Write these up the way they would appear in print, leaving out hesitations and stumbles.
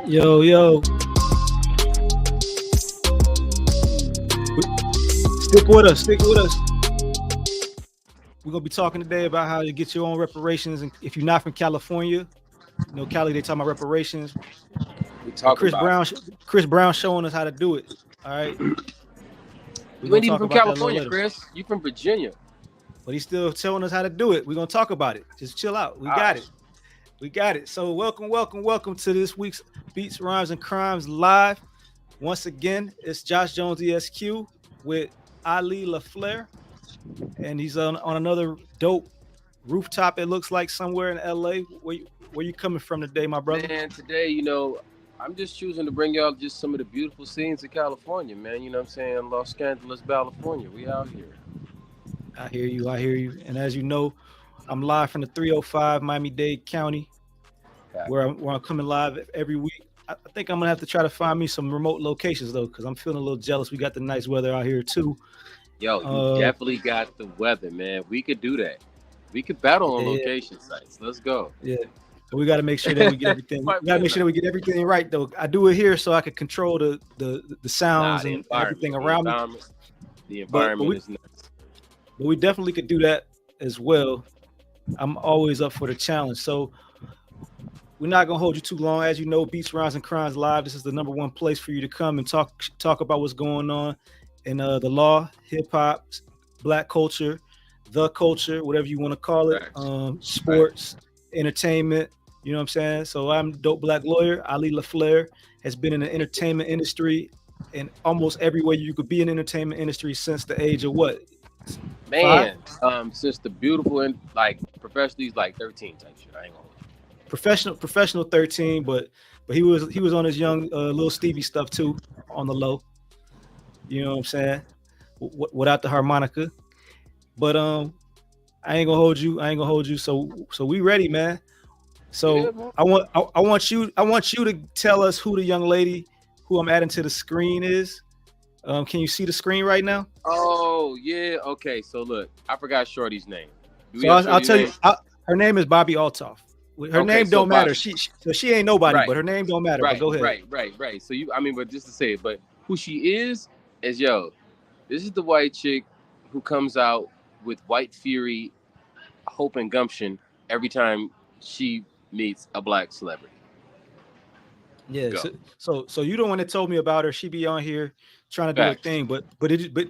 Yo, yo. Stick with us. Stick with us. We're gonna be talking today about how to get your own reparations, and if you're not from California, Cali, they talking about reparations. We talk Chris about Brown, Chris Brown showing us how to do it. All right, we're you gonna ain't even talk from about that a little California, later. Chris. You from Virginia. But he's still telling us how to do it. We're gonna talk about it. Just chill out. We got it. We got it. So welcome to this week's Beats, Rhymes, and Crimes live. Once again, it's Josh Jones ESQ with Ali LaFlare, and he's on another dope rooftop. It looks like somewhere in LA. Where you coming from today, my brother? Man, today, I'm just choosing to bring y'all just some of the beautiful scenes of California, man. You know what I'm saying? Los Angeles, California. We out here. I hear you. I hear you. And as you know, I'm live from the 305 Miami-Dade County, where I'm coming live every week. I think I'm gonna have to try to find me some remote locations though, because I'm feeling a little jealous. We got the nice weather out here too. Yo, you definitely got the weather, man. We could do that. We could battle on location sites. Let's go. Yeah. But we got to make sure that we get everything. We got to make sure that we get everything right, though. I do it here so I can control the sounds and everything around me. The environment is nice. But we definitely could do that as well. I'm always up for the challenge. So we're not gonna hold you too long. As you know, Beats, Rhymes, and Crimes Live. This is the #1 place for you to come and talk about what's going on in the law, hip hop, Black culture, the culture, whatever you want to call it, sports, entertainment. You know what I'm saying? So I'm dope Black lawyer. Ali LaFlare has been in the entertainment industry in almost every way you could be in the entertainment industry since the age of what? Man, since the beautiful and like professionally, like 13 type shit. I ain't gonna professional 13, but he was on his young little Stevie stuff too on the low. You know what I'm saying? Without the harmonica. But I ain't gonna hold you. So we ready, man. So yeah, I want you to tell us who the young lady who I'm adding to the screen is. Can you see the screen right now? Oh yeah, okay. So look, I forgot Shorty's name. So I'll tell you. Her name is Bobbi Althoff. Her name don't matter. She ain't nobody, but her name don't matter. Right, but go ahead. Right. So but just to say it, but who she is this is the white chick who comes out with white fury, hope, and gumption every time she meets a Black celebrity. Yeah. So you the one that told me about her. She be on here trying to do her thing, but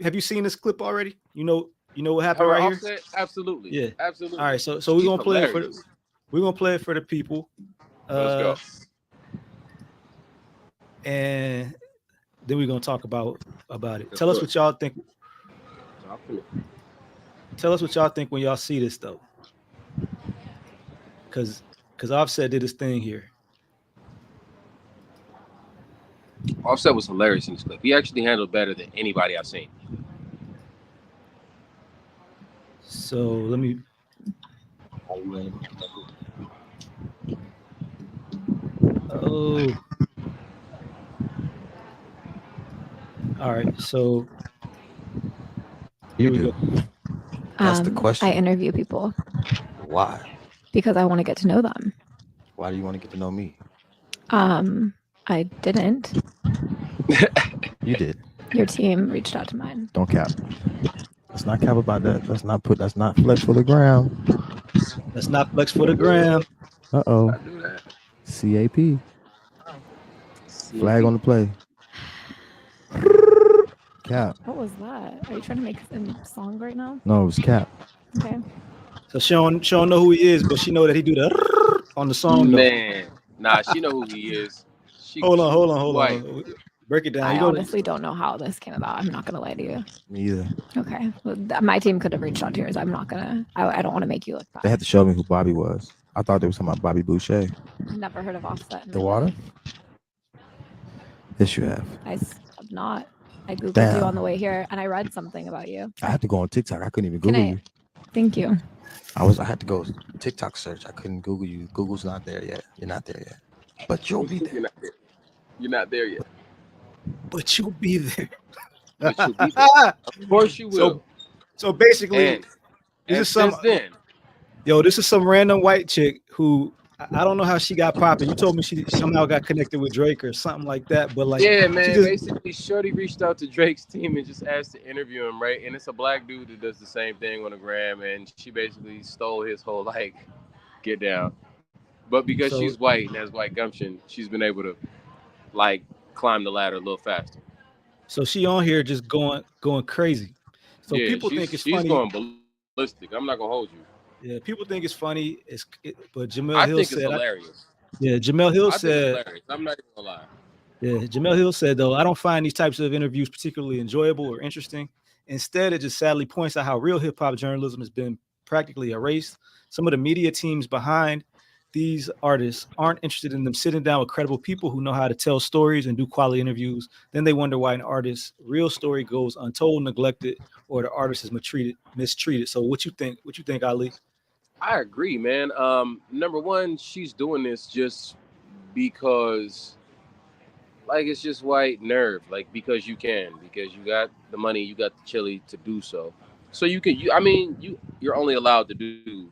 have you seen this clip already? You know what happened right here? Absolutely. Yeah. Absolutely. All right. So we're gonna play it for the people. Let's go. And then we're gonna talk about it. Tell us what y'all think. Tell us what y'all think when y'all see this though. Cause Offset did his thing here. Offset was hilarious in this clip. He actually handled better than anybody I've seen. So let me. Oh. All right. So here we go. That's the question. I interview people. Why? Because I want to get to know them. Why do you want to get to know me? I didn't. You did. Your team reached out to mine. Don't cap. Let's not cap about that. Let's not flex for the gram. Let's not flex for the gram. Uh-oh. CAP. Flag on the play. Cap. What was that? Are you trying to make a song right now? No, it was Cap. Okay. So she don't know who he is, but she know that he do the on the song. Man, nah, she know who he is. Hold on. Break it down. I honestly don't know how this came about. I'm not gonna lie to you. Me either. Okay. Well, my team could have reached out to yours. I'm not gonna. I don't want to make you look bad. They had to show me who Bobby was. I thought they were talking about Bobby Boucher. Never heard of Offset. The water? Yes, you have. I have not. I googled you on the way here, and I read something about you. I had to go on TikTok. I couldn't even Google you. Thank you. I had to go TikTok search. I couldn't Google you. Google's not there yet. You're not there yet. But you'll be there. You're not there yet. But you'll be there. Of course you will. So basically, this is some random white chick who I don't know how she got popping. You told me she somehow got connected with Drake or something like that. But like, Yeah, she man. just Basically, Shorty reached out to Drake's team and just asked to interview him, right? And it's a black dude that does the same thing on the gram, and she basically stole his whole like get down. But because so she's white and has white gumption, she's been able to like climb the ladder a little faster. so she on here just going crazy. So Yeah, people think it's she's funny. going ballistic. I'm not gonna hold you. Yeah, people think it's funny. But Jamel I Hill think it's said, hilarious. yeah, Jamel Hill I think it's said, hilarious. I'm not even gonna lie. yeah, Jamel Hill said though, I don't find these types of interviews particularly enjoyable or interesting. Instead, it just sadly points out how real hip hop journalism has been practically erased. Some of the media teams behind these artists aren't interested in them sitting down with credible people who know how to tell stories and do quality interviews. Then they wonder why an artist's real story goes untold, neglected, or the artist is mistreated. So what you think? What you think, Ali? I agree, man. Number one, she's doing this just because like it's just white nerve, like because you got the money, you got the chili to do so. So you can you're only allowed to do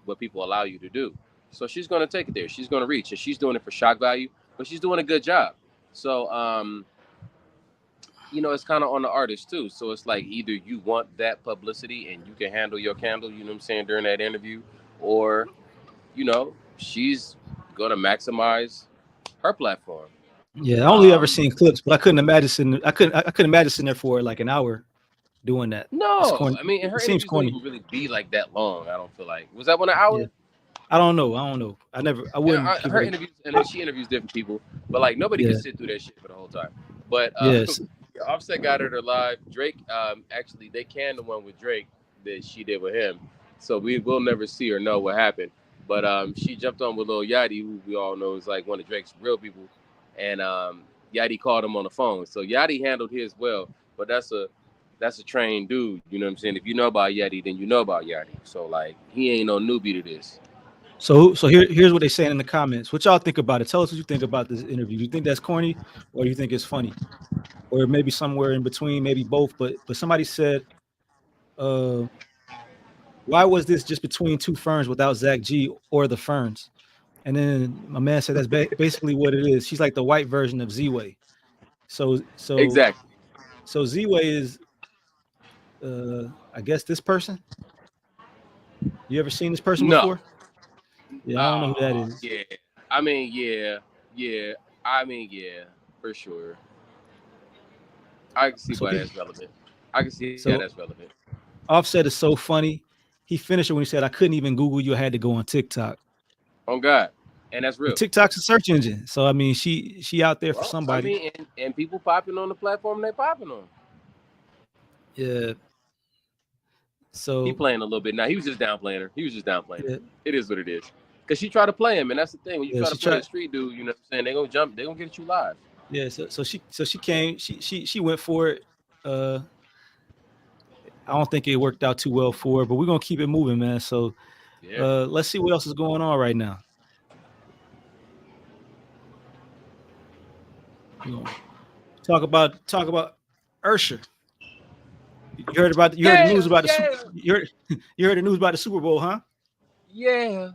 what people allow you to do. So she's gonna take it there. She's gonna reach and she's doing it for shock value, but she's doing a good job. So it's kind of on the artist too. So it's like either you want that publicity and you can handle your candle, you know what I'm saying, during that interview, or, she's gonna maximize her platform. Yeah, I only ever Um, seen clips, but I couldn't imagine I couldn't imagine sitting there for like an hour doing that. It's no, corny. I mean, and It her seems interviews don't corny. even really be like that long. I don't feel like was that one an Yeah, hour? I don't know. I don't know. I Yeah, wouldn't give her it a interviews, and then she interviews different people, but like nobody can yeah. sit through that shit for the whole time. But Yes. Offset got her live. Drake, actually, they canned the one with Drake that she did with him, so we will never see or know what happened. But she jumped on with Lil Yachty, who we all know is like one of Drake's real people, and Yachty called him on the phone. So Yachty handled his well, but that's a trained dude. You know what I'm saying? If you know about Yachty, then you know about Yachty. So like he ain't no newbie to this. So here's what they saying in the comments. What y'all think about it? Tell us what you think about this interview. Do you think that's corny or do you think it's funny? Or maybe somewhere in between, maybe both. But somebody said, uh, why was this just between two ferns without Zach G or the ferns? And then my man said that's basically what it is. She's like the white version of Z-Way. So so Exactly. so Z-Way is I guess this person. You ever seen this person No. before? Yeah, I don't know who that is. Yeah. I mean, yeah. I mean, yeah, for sure. I can see So why that's relevant. I can see how so that's relevant. Offset is so funny. He finished it when he said, "I couldn't even Google you. I had to go on TikTok." On God. And that's And real. TikTok's a search engine, so I mean, she out there for Well, I somebody. mean, and people popping on the platform they popping on. Yeah. He So playing a little bit now. He was just downplaying her. He was just downplaying her. yeah, It is what it is. Because she tried to play him, and that's the thing. When you yeah, try to she play a tried. street dude, you know what I'm saying? They're gonna jump, they're gonna get at you live. Yeah, so she came. She went for it. Uh, I don't think it worked out too well for her, but we're gonna keep it moving, man. So Yeah. let's see what else is going on right now. You know, talk about Usher. You heard the news Yeah, about the yeah, you heard the news about the Super Bowl, huh? yeah.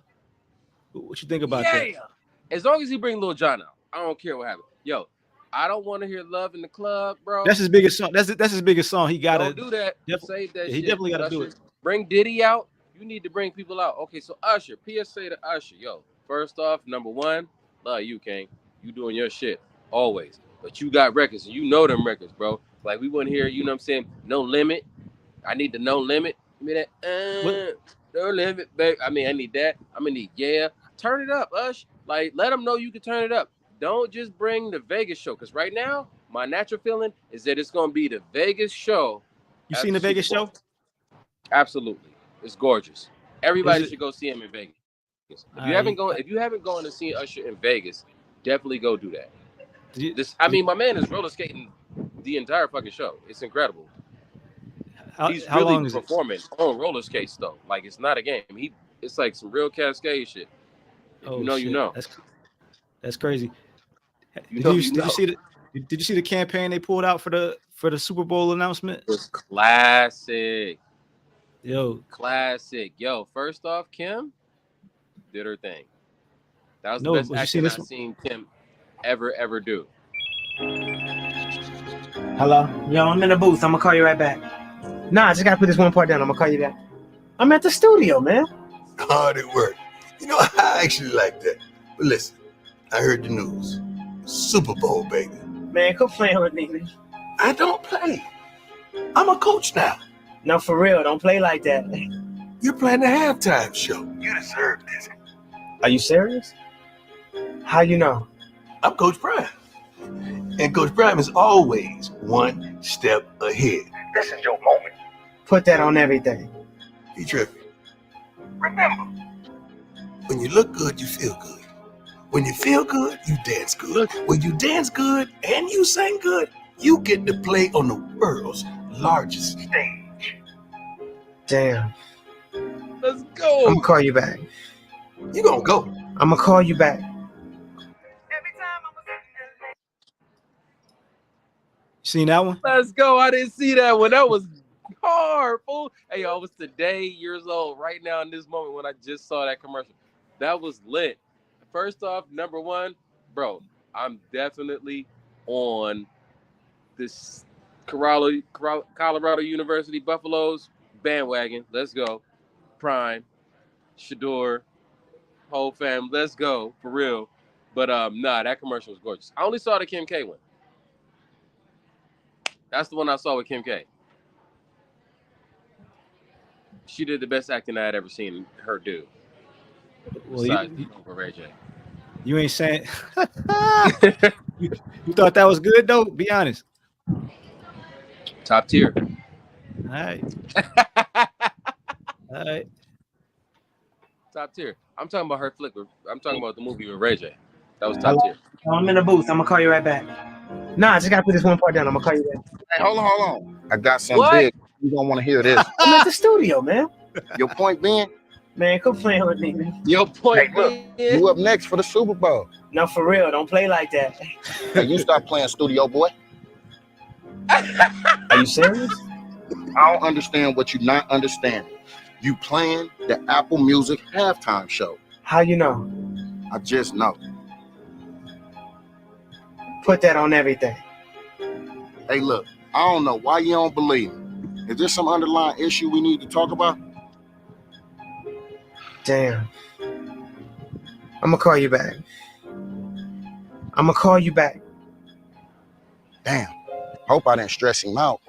What you think about Yeah. that? As long as he bring Lil Jon out, I don't care what happens. Yo, I don't want to hear Love in the Club, bro. That's his biggest song. That's his biggest song. He gotta Don't do that. Save that he shit. definitely gotta Usher. do it. Bring Diddy out. You need to bring people out. Okay, so Usher, PSA to Usher. Yo, first off, number one, love you, King. You doing your shit always. But you got records, and you know them records, bro. Like we want to hear, you know what I'm saying? No Limit. I need the No Limit. Give me that. No Limit, babe. I mean, I need that. I'm gonna need yeah. Turn it up, Ush. Like, let them know you can turn it up. Don't just bring the Vegas show, because right now, my natural feeling is that it's gonna be the Vegas show. You seen the Vegas show? Absolutely, it's gorgeous. Everybody Is it- should go see him in Vegas. If I- you haven't gone to see Usher in Vegas, definitely go do that. did you- I mean, my man is roller skating the entire fucking show. It's incredible. He's how really long is it? performing on roller skates though. Like it's not a game. It's like some real Cascade shit. If Oh you know, shit, you know. that's crazy. You know, you Did know. you see the campaign they pulled out for the Super Bowl announcement? It was classic. Yo, Classic. Yo, first off, Kim did her thing. That was No, the best but you acting seen this I've seen Kim ever do. Hello? Yo, I'm in the booth. I'm gonna call you right back. Nah, I just gotta put this one part down. I'm gonna call you back. I'm at the studio, man. Hard at work. You know, I actually like that. But listen, I heard the news. Super Bowl, baby. Man, quit playing with me, man. I don't play. I'm a coach now. No, for real. Don't play like that. You're playing the halftime show. You deserve this. Are you serious? How you know? I'm Coach Prime. And Coach Prime is always one step ahead. This is your moment. Put that on everything. Be tripping. Remember, when you look good, you feel good. When you feel good, you dance good. When you dance good and you sing good, you get to play on the world's largest stage. Damn. Let's go. I'm gonna call you back. You gonna go. I'm gonna call you back. Seen that one? Let's go. I didn't see that one. That was hard, fool. Hey, I was today years old right now in this moment when I just saw that commercial. That was lit. First off, number one, bro, I'm definitely on this Colorado University Buffaloes bandwagon. Let's go. Prime, Shador, whole fam. Let's go for real. But nah, that commercial was gorgeous. I only saw the Kim K one. That's the one I saw with Kim K. She did the best acting I had ever seen her do. Well, Besides Ray J. You ain't saying you thought that was good though? Be honest. Top tier. All right. All right. Top tier. I'm talking about her flick. I'm talking about the movie with Ray J. That was top tier. I'm in the booth. I'm gonna call you right back. Nah, I just gotta put this one part down. I'm gonna call you back. Hey, hold on. I got something big. You don't want to hear this. I'm at the studio, man. Your point being? Man, quit playing with me, man. Your point being? You up next for the Super Bowl. No, for real. Don't play like that. Hey, you stop playing studio, boy. Are you serious? I don't understand what you're not understanding. You playing the Apple Music halftime show. How you know? I just know. Put that on everything. Hey, look, I don't know why you don't believe me. Is there some underlying issue we need to talk about? Damn. I'm gonna call you back. I'm gonna call you back. Damn. Hope I didn't stress him out.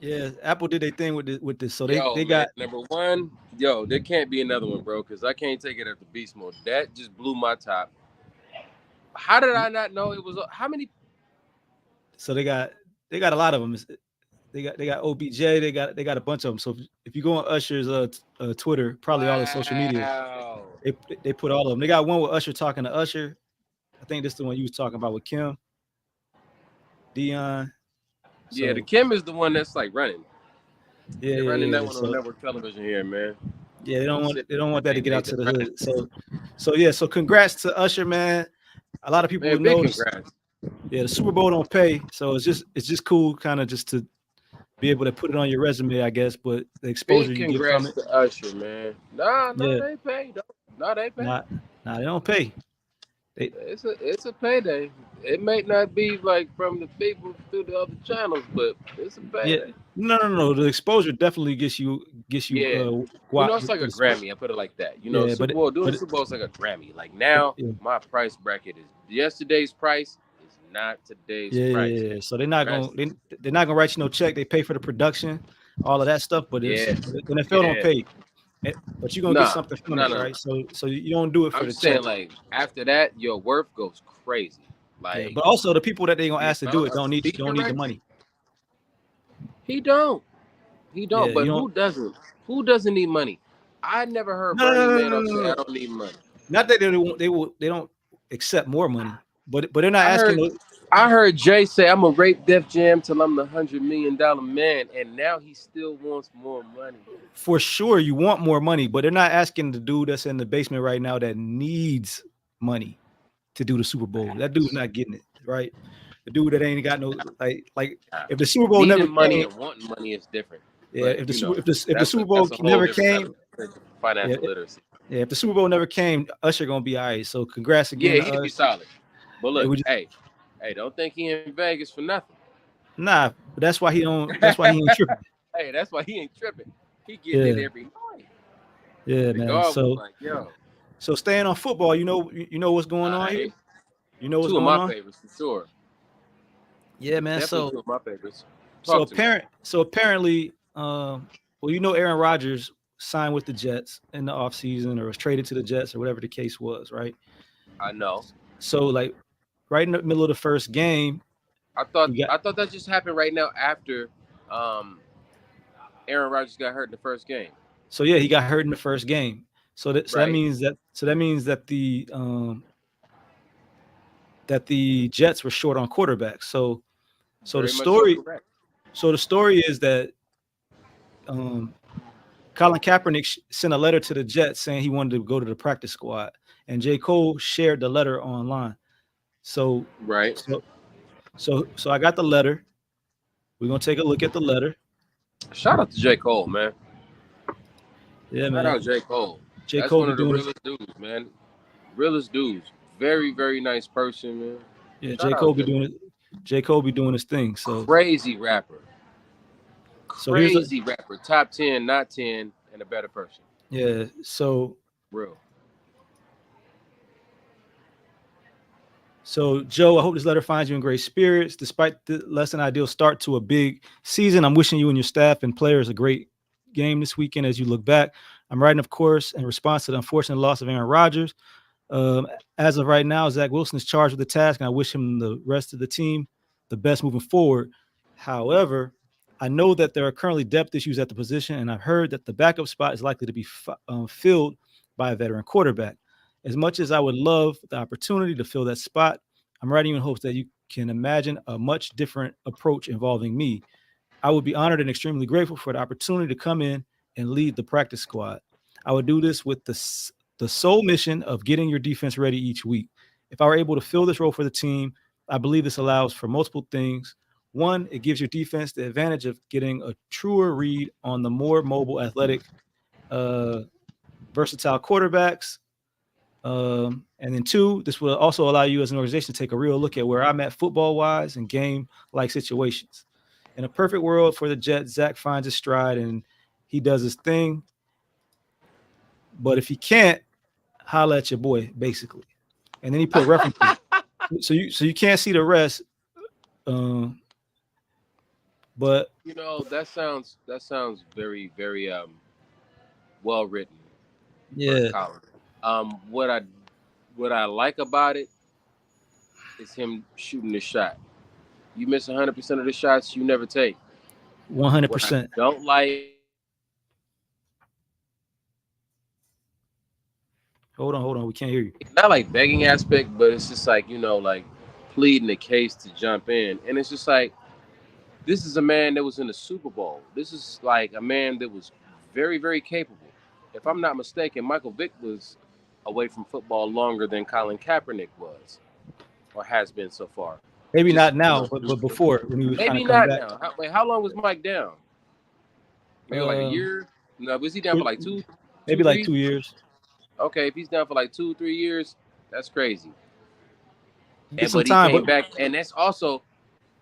Yeah, Apple did their thing with this. So they Man, got number one. Yo, there can't be another one, bro, because I can't take it after Beast Mode. That just blew my top. How did I not know it was? How many? So they got a lot of them. They got OBJ. They got a bunch of them. So if you go on Usher's Twitter, probably all the social media, they put all of them. They got one with Usher talking to Usher. I think this is the one you was talking about with Kim, Dion. So, Yeah, the Kim is the one that's like running. Yeah, they're running that one so, on network television here, man. Yeah, they don't want that to get out to the hood. So congrats to Usher, man. A lot of people Man, know. Congrats. Yeah, the Super Bowl don't pay, so it's just cool, kind of just to be able to put it on your resume, I guess. But the exposure you get from it. To Usher, man. Nah, they pay. No, they pay. Nah, they don't pay. It's a payday. It may not be like from the people through the other channels, but it's a payday. Yeah. No. The exposure definitely gets you. Yeah. It's like a Grammy. I put it like that. Super Bowl. Doing Super Bowl is like a Grammy. Like now, my price bracket is yesterday's price is not today's price. Yeah. So they're not gonna write you no check. They pay for the production, all of that stuff. But the NFL don't pay. But you're gonna get something from it, right? So you don't do it for the check. Like after that, your worth goes crazy. Like, but also the people that they're gonna ask to do it don't need the money. He don't. Yeah, but who doesn't? Who doesn't need money? I never heard Bernie Man say I don't need money. Not that they don't accept more money, but they're not asking. I heard Jay say I'm a rape Def Jam till I'm the $100 million man, and now he still wants more money. For sure, you want more money, but they're not asking the dude that's in the basement right now that needs money to do the Super Bowl. That dude's not getting it, right? The dude that ain't got no like if the Super Bowl never money came, and wanting money is different. Yeah, if the Super Bowl never came, financial literacy. Yeah, if the Super Bowl never came, Usher gonna be all right. So congrats again. Yeah, he'd be solid. But look, Hey, hey, don't think he in Vegas for nothing. Nah, but that's why he don't. That's why he ain't tripping. Hey, that's why he ain't tripping. He getting it every night. Yeah, The man. guard was like, yo. So staying on football, you know what's going on here. You know what's two going on. Two of my favorites for sure. Yeah, man. Definitely two of my favorites. So apparently, well, you know, Aaron Rodgers signed with the Jets in the offseason or was traded to the Jets or whatever the case was, right? I know. So like right in the middle of the first game, I thought that just happened right now after Aaron Rodgers got hurt in the first game. So yeah, he got hurt in the first game. So that means that the Jets were short on quarterbacks. So the story is that Colin Kaepernick sent a letter to the Jets saying he wanted to go to the practice squad, and J. Cole shared the letter online. So I got the letter. We're gonna take a look at the letter. Shout out to J. Cole, man. Yeah, man. Shout out J. Cole. That's one of the realest dudes, man. Realest dudes. Very, very nice person, man. Yeah, J. Cole be doing it. J. Cole be doing his thing. So crazy rapper. Crazy rapper. Top 10, not 10, and a better person. Yeah. So real. So, Joe, I hope this letter finds you in great spirits. Despite the less than ideal start to a big season, I'm wishing you and your staff and players a great game this weekend as you look back. I'm writing, of course, in response to the unfortunate loss of Aaron Rodgers. As of right now, Zach Wilson is charged with the task, and I wish him and the rest of the team the best moving forward. However, I know that there are currently depth issues at the position, and I've heard that the backup spot is likely to be filled by a veteran quarterback. As much as I would love the opportunity to fill that spot, I'm writing you in hopes that you can imagine a much different approach involving me. I would be honored and extremely grateful for the opportunity to come in and lead the practice squad. I would do this with the sole mission of getting your defense ready each week. If I were able to fill this role for the team, I believe this allows for multiple things. One, it gives your defense the advantage of getting a truer read on the more mobile, athletic, versatile quarterbacks. And then two, this will also allow you as an organization to take a real look at where I'm at football-wise and game-like situations. In a perfect world for the Jets, Zach finds his stride and he does his thing. But if he can't, holla at your boy, basically. And then he put references. so you can't see the rest. But you know, that sounds very, very well written. Yeah. What I like about it is him shooting the shot. You miss 100% of the shots you never take. 100%. Don't like. Hold on. We can't hear you. Not like begging aspect, but it's just like, you know, like pleading the case to jump in. And it's just like, this is a man that was in the Super Bowl. This is like a man that was very, very capable. If I'm not mistaken, Michael Vick was away from football longer than Colin Kaepernick was, or has been so far. Maybe not now, but before when he was maybe not now. How long was Mike down? Maybe like a year. No, was he down for like two? Maybe like 2 years. Okay, if he's down for like 2-3 years, that's crazy. But he came back, and that's also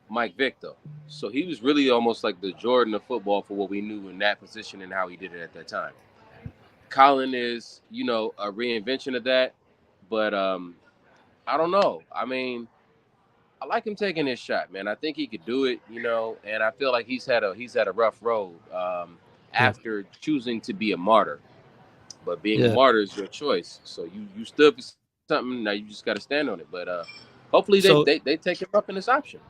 Mike Vick though. So he was really almost like the Jordan of football for what we knew in that position and how he did it at that time. Colin is, you know, a reinvention of that, but I don't know. I mean, I like him taking his shot, man. I think he could do it, you know, and I feel like he's had a rough road after choosing to be a martyr. But being a martyr is your choice. So you stood for something. Now you just got to stand on it. But hopefully they take him up in this option.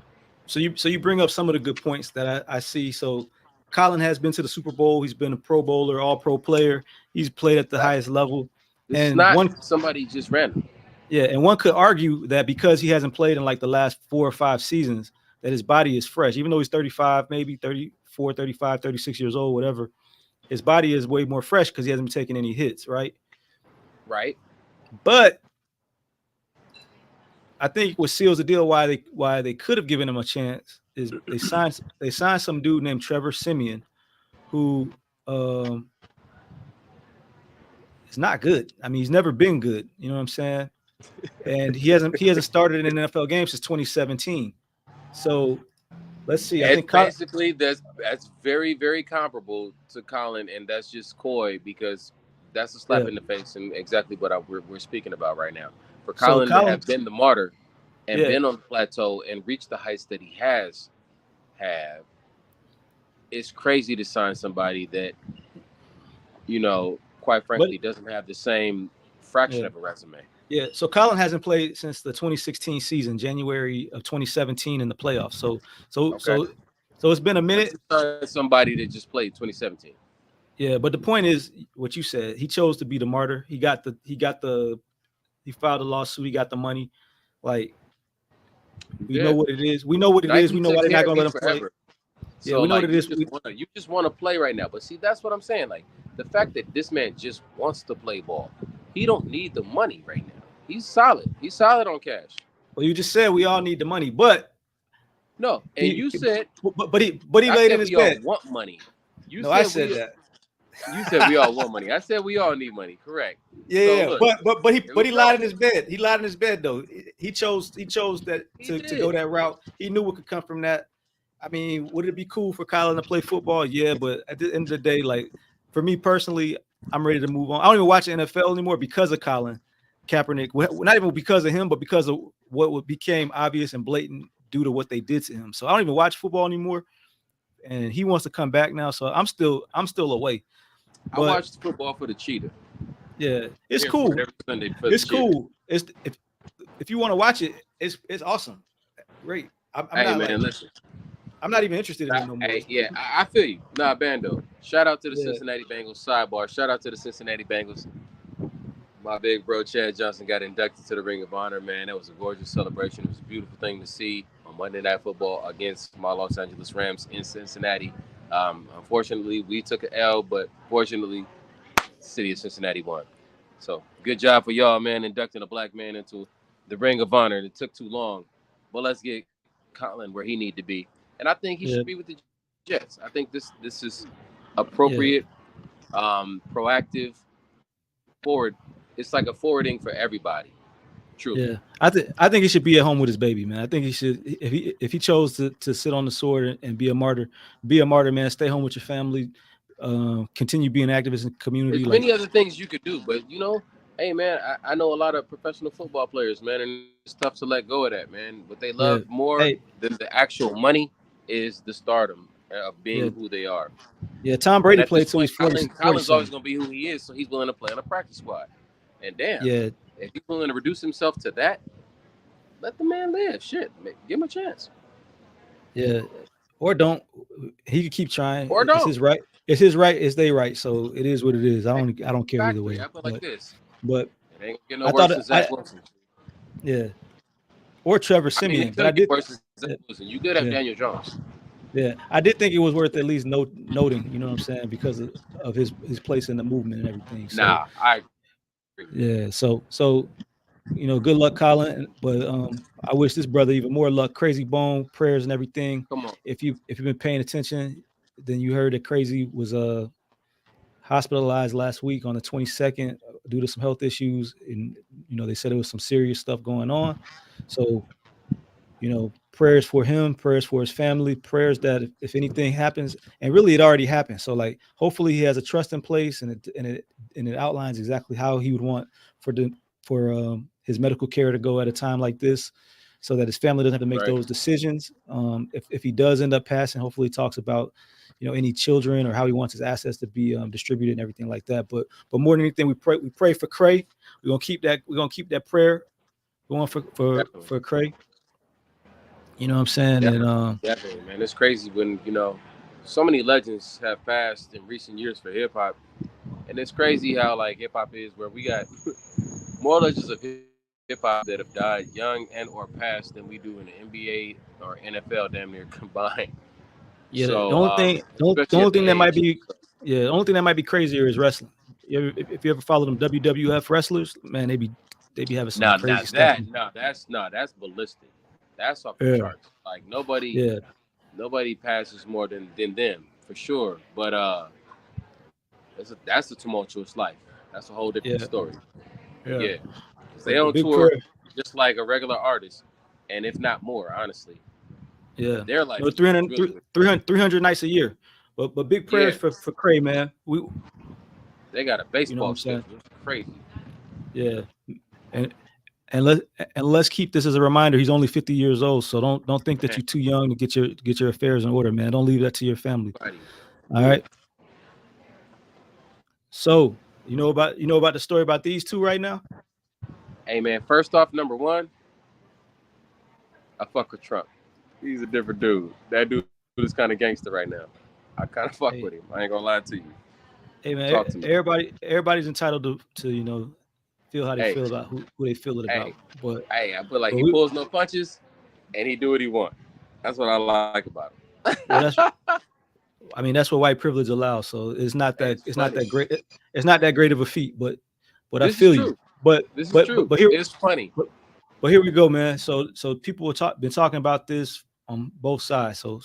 So you bring up some of the good points that I see. So Colin has been to the Super Bowl. He's been a Pro Bowler, All-Pro player. He's played at the highest level. It's not somebody just random. Yeah, and one could argue that because he hasn't played in like the last 4 or 5 seasons, that his body is fresh. Even though he's 35, maybe 34, 35, 36 years old, whatever, his body is way more fresh because he hasn't been taking any hits, right? Right. But I think what seals the deal why they could have given him a chance is they signed some dude named Trevor Siemian, who it's not good. I mean, he's never been good. You know what I'm saying? And he hasn't started in an NFL game since 2017. So let's see. I think basically that's very, very comparable to Colin, and that's just coy because that's a slap in the face and exactly what we're speaking about right now. For Colin to have been the martyr and been on the plateau and reach the heights that he has it's crazy to sign somebody that, you know, quite frankly, doesn't have the same fraction of a resume. Yeah, so Colin hasn't played since the 2016 season, January of 2017 in the playoffs. So it's been a minute. Somebody that just played 2017. Yeah, but the point is what you said. He chose to be the martyr. He filed a lawsuit. He got the money. Like we know what it is. We know what it is. We know why they're not gonna let him play. So we know what it is. You just want to play right now. But see, that's what I'm saying. Like the fact that this man just wants to play ball. He don't need the money right now. He's solid. He's solid on cash. Well, you just said we all need the money, but no. And you said, but he laid in his bed. All want money. I said that. You said we all want money. I said we all need money. Correct. Yeah, so look, but he lied in his bed. He lied in his bed though. He chose that to go that route. He knew what could come from that. I mean, would it be cool for Colin to play football? Yeah, but at the end of the day, like for me personally, I'm ready to move on. I don't even watch the NFL anymore because of Colin Kaepernick. Not even because of him, but because of what became obvious and blatant due to what they did to him. So I don't even watch football anymore. And he wants to come back now. So I'm still away. I watched football for the cheetah. Yeah, it's cool. It's cool. It's if you want to watch it, it's awesome. Great. Listen. I'm not even interested in it no more. Hey, I feel you. Nah, Bando. Shout out to the Cincinnati Bengals. Sidebar. Shout out to the Cincinnati Bengals. My big bro Chad Johnson got inducted to the Ring of Honor, man. That was a gorgeous celebration. It was a beautiful thing to see on Monday Night Football against my Los Angeles Rams in Cincinnati. Unfortunately, we took an L, but fortunately, the city of Cincinnati won. So good job for y'all, man, inducting a black man into the Ring of Honor. It took too long. But let's get Colin where he need to be. And I think he should be with the Jets. I think this is appropriate, proactive, forward. It's like a forwarding for everybody. Truly. Yeah, I think he should be at home with his baby, man. I think he should if he chose to sit on the sword and be a martyr, man. Stay home with your family, continue being active in the community. There's many other things you could do, but you know, hey man, I know a lot of professional football players, man, and it's tough to let go of that, man. What they love more than the actual money is the stardom of being who they are. Yeah, Tom Brady played till he's 40. Colin's always going to be who he is, so he's willing to play on a practice squad. And damn, if he's willing to reduce himself to that, let the man live. Shit, give him a chance. Yeah, or don't. He could keep trying. Or don't. It's his right. It's his right. It's their right. So it is what it is. I don't care either way. I feel like this. But it ain't gonna get no worse than Zach Wilson. Yeah. Or Trevor Siemian. But I did. You did have Daniel Jones. Yeah, I did think it was worth at least noting. You know what I'm saying, because of his place in the movement and everything. So, I agree. Yeah. So you know, good luck, Colin. But I wish this brother even more luck. Krayzie Bone, prayers and everything. Come on. If you've been paying attention, then you heard that Krayzie was hospitalized last week on the 22nd due to some health issues, and you know they said there was some serious stuff going on. So, you know, prayers for him, prayers for his family, prayers that if anything happens, and really it already happened. So like, hopefully he has a trust in place, and it outlines exactly how he would want for his medical care to go at a time like this, so that his family doesn't have to make those decisions. If he does end up passing, hopefully he talks about, you know, any children or how he wants his assets to be distributed and everything like that. But more than anything, we pray for Cray. We're gonna keep that prayer going for Cray. You know what I'm saying? Definitely. And definitely, man. It's crazy when, you know, so many legends have passed in recent years for hip hop. And it's crazy how like hip hop is, where we got more legends of hip hop that have died young and or passed than we do in the NBA or NFL damn near combined. Yeah, so, the only thing that might be crazier is wrestling. If you ever follow them WWF wrestlers, man, they be having some crazy stuff. That's ballistic. That's off the charts. Like nobody passes more than them for sure. But that's a tumultuous life. That's a whole different story. Yeah. They on tour just like a regular artist, and if not more, honestly. Yeah. Their life. 300 nights a year. But big prayers for Cray, man. They got a baseball schedule. It's crazy. Yeah. And let's keep this as a reminder. He's only 50 years old, so don't think that you're too young to get your affairs in order, man. Don't leave that to your family. All right. So you know about the story about these two right now? Hey man, first off, number one, I fuck with Trump. He's a different dude. That dude is kind of gangster right now. I kind of fuck with him. I ain't gonna lie to you. Hey man, everybody's entitled to feel how they feel about who they feel it about. But I feel like he pulls no punches and he do what he wants. That's what I like about him. Well, that's what white privilege allows. So it's not that great. It's not that great of a feat, but I feel you. But this is true. But here it's funny. But here we go, man. So people been talking about this on both sides. So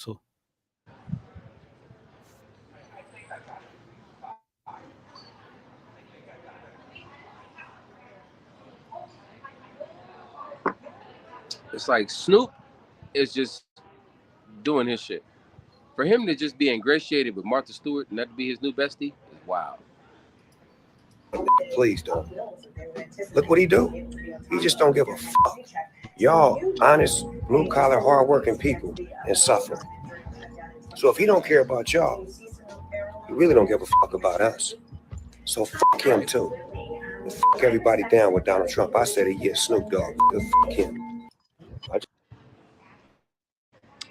it's like Snoop is just doing his shit. For him to just be ingratiated with Martha Stewart and that to be his new bestie is wild. Please don't. Look what he do. He just don't give a fuck. Y'all honest, blue-collar, hard-working people and suffering. So if he don't care about y'all, he really don't give a fuck about us. So fuck him too. And fuck everybody down with Donald Trump. I said it, Snoop Dogg. Fuck him.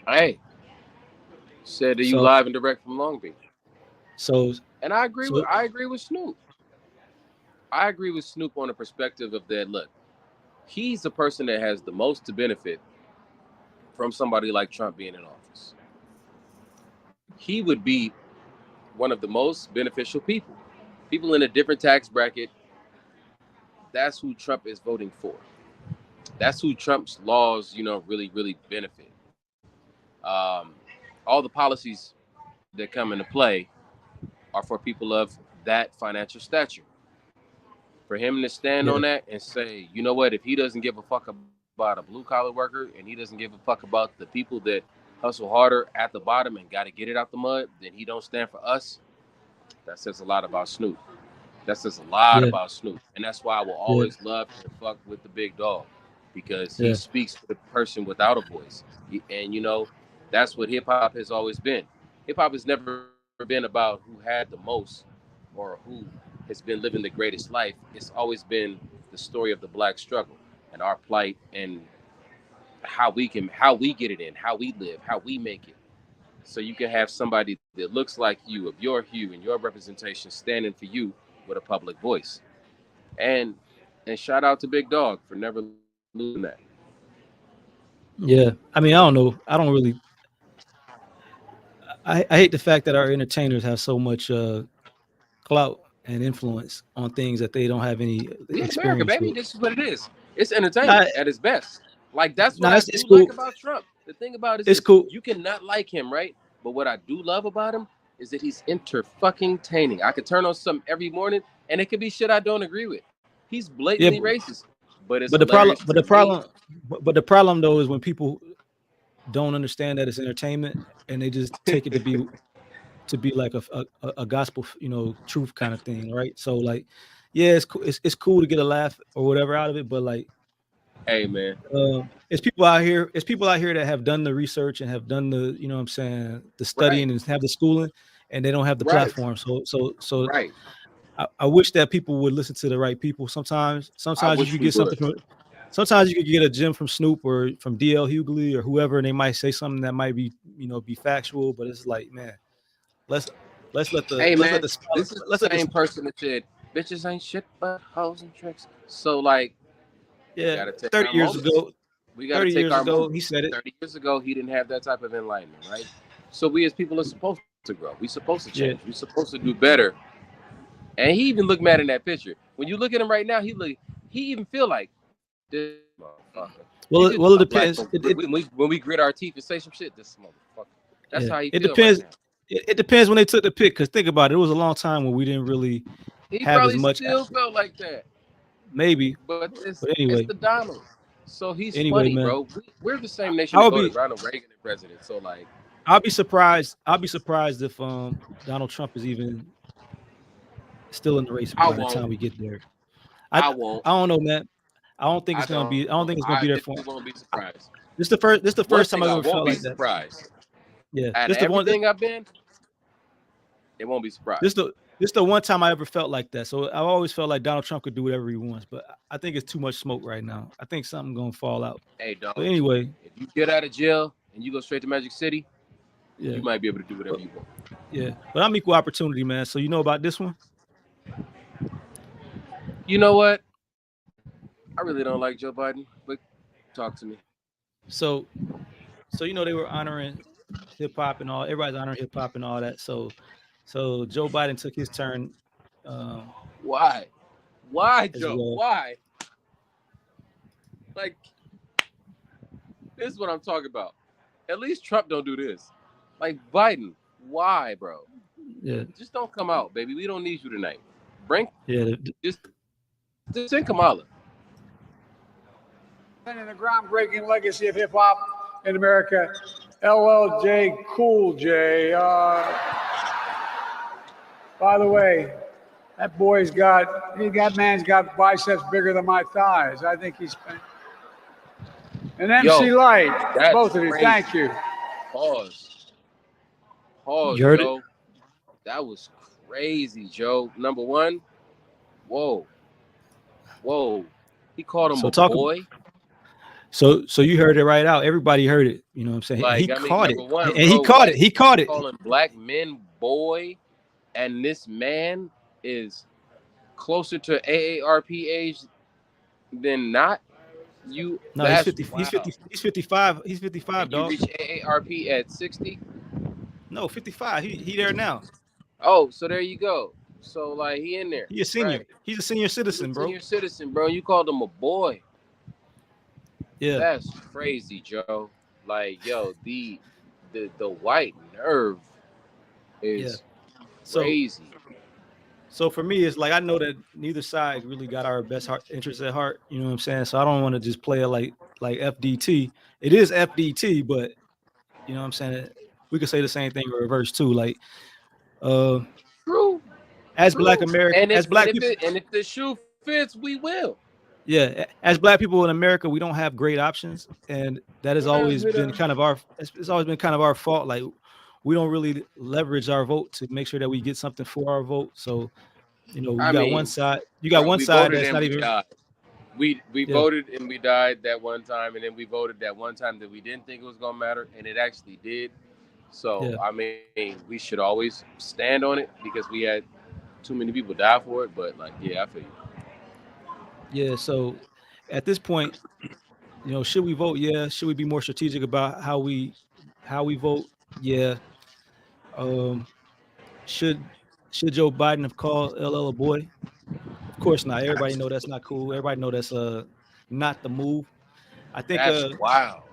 Hey, said that you live and direct from Long Beach. And I agree with Snoop. I agree with Snoop on the perspective of that. Look, he's the person that has the most to benefit from somebody like Trump being in office. He would be one of the most beneficial people. People in a different tax bracket. That's who Trump is voting for. That's who Trump's laws, really, really benefit. All the policies that come into play are for people of that financial stature. For him to stand on that and say, you know what, if he doesn't give a fuck about a blue collar worker and he doesn't give a fuck about the people that hustle harder at the bottom and got to get it out the mud, then he don't stand for us. That says a lot about Snoop. That says a lot about Snoop. And that's why I will always love to fuck with the big dog, because he speaks for the person without a voice. And, that's what hip hop has always been. Hip hop has never been about who had the most or who has been living the greatest life. It's always been the story of the Black struggle and our plight and how we get it in, how we live, how we make it. So you can have somebody that looks like you, of your hue and your representation, standing for you with a public voice. And shout out to Big Dog for never losing that. Yeah, I mean, I don't know. I don't really. I hate the fact that our entertainers have so much clout and influence on things that they don't have any experience America, baby. with. This is what it is. It's entertainment at its best. Like, that's what I do like about Trump. The thing about it is, cool. You cannot like him, right? But what I do love about him is that he's inter-fucking-taining. I could turn on something every morning, and it could be shit I don't agree with. He's blatantly racist, but it's the problem though is when people don't understand that it's entertainment and they just take it to be like a gospel, truth kind of thing, right? So like, it's cool to get a laugh or whatever out of it, but like, hey man, it's people out here that have done the research and have done the, the studying and have the schooling, and they don't have the platform. So right. I wish that people would listen to the right people. Sometimes you could get something from. Sometimes you could get a gem from Snoop or from DL Hughley or whoever, and they might say something that might be, be factual, but it's like, man, let's let the same person that said bitches ain't shit but hoes and tricks. So like, 30 years ago, he said it. 30 years ago, he didn't have that type of enlightenment, right? So we as people are supposed to grow. We're supposed to change. We're supposed to do better. And he even looked mad in that picture. When you look at him right now, he even feel like this motherfucker. Well, it depends. When we grit our teeth and say some shit, this motherfucker. That's how he feels. It depends. It depends when they took the pic. Because think about it, it was a long time when we didn't really He have as probably much. still felt like that. Maybe, But it's anyway, the Donald. So he's anyway, funny, man. bro. We're the same nation I that would voted be. Ronald Reagan as president. So like, I'll be surprised. I'll be surprised if Donald Trump is even still in the race I by the time won't. we get there. I won't. I don't know, man. I don't think I it's gonna don't. be. I don't think it's gonna be there for. definitely won't be surprised. This is the first. This is the One first time thing I I ever won't felt be like that. surprised. Yeah, Out this of the one. everything I've been, it won't be surprised. This the one time I ever felt like that. So I've always felt like Donald Trump could do whatever he wants, but I think it's too much smoke right now. I think something's gonna fall out. Hey, dog. But anyway, if you get out of jail and you go straight to Magic City, yeah, you might be able to do whatever you want. yeah. But I'm equal opportunity, man. So you know about this one? You know what? I really don't like Joe Biden, but talk to me. So you know they were honoring hip hop and all. Everybody's honoring hip hop and all that. So Joe Biden took his turn. Why? Why, Joe? well. Why? Like, this is what I'm talking about. At least Trump don't do this. Like Biden, why, bro? Yeah, Just don't come out, baby. We don't need you tonight. Bring yeah. just send Kamala. And the groundbreaking legacy of hip hop in America, LL Cool J. By the way, that man's got biceps bigger than my thighs. I think he's. And MC Light, both of you, crazy. thank you. Pause, You heard Joe. That was crazy, Joe. Number one, whoa. He called him a boy. So you heard it right out. Everybody heard it. You know what I'm saying? Like, he caught it. One, and bro, he caught it. He caught it. Calling black men boy, and this man is closer to AARP age than not. No, he's 50. Wow. He's 55. He's 55, dog. You reach AARP at 60? No, 55. He there now. Oh, so there you go. So like he in there. He's a senior. Right. He's a senior citizen, bro. Senior citizen, bro. You called him a boy. Yeah. That's crazy, Joe. Like, yo, the white nerve is crazy. So for me, it's like I know that neither side really got our best interests at heart. You know what I'm saying? So I don't want to just play it like FDT. It is FDT, but you know what I'm saying? We could say the same thing in reverse too. Like, true. As Black Americans, as Black people, and if the shoe fits, we will. Yeah, as Black people in America, we don't have great options, and that has always been kind of our. It's always been kind of our fault. Like, we don't really leverage our vote to make sure that we get something for our vote. So, you know, you got one side. You got one side that's not even. We voted and we died that one time, and then we voted that one time that we didn't think it was gonna matter, and it actually did. So I mean, we should always stand on it because we had too many people die for it. But like, yeah, I feel you. Yeah. So at this point, you know, should we vote? Yeah. Should we be more strategic about how we vote? Yeah. Should Joe Biden have called LL a boy? Of course not. Everybody know that's not cool. Everybody know that's not the move. I think that's wow.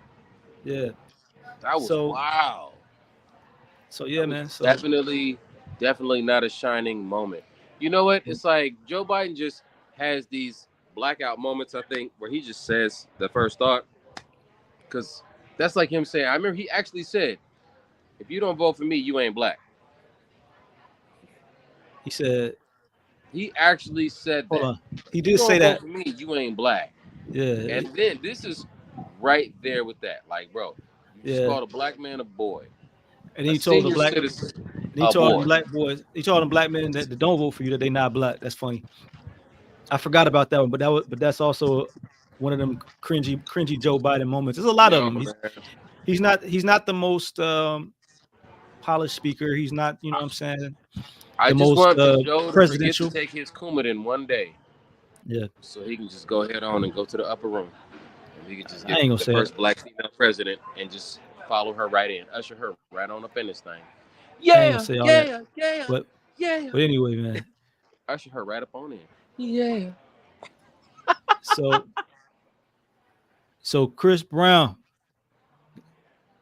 Yeah. That was wow. So yeah, man. So definitely not a shining moment. You know what? It's like Joe Biden just has these blackout moments, I think, where he just says the first thought. Because that's like him saying, I remember he actually said, if you don't vote for me, you ain't black. He said. He actually said that. Hold on. He did say that. For me, you ain't black. Yeah. And then this is right there with that. Like, bro, you just called a black man a boy. And he told the black black men that don't vote for you that they not black. That's funny. I forgot about that one, but that's also one of them cringy Joe Biden moments. There's a lot of them. He's not the most polished speaker. He's not, you know what I'm saying? I just want Joe to forget to take his Coumadin one day. Yeah. So he can just go ahead on and go to the upper room. And we can just get the first black female president and just follow her right in, usher her right on up in this thing. Yeah. But anyway, man. Usher her right up on in. Yeah. So Chris Brown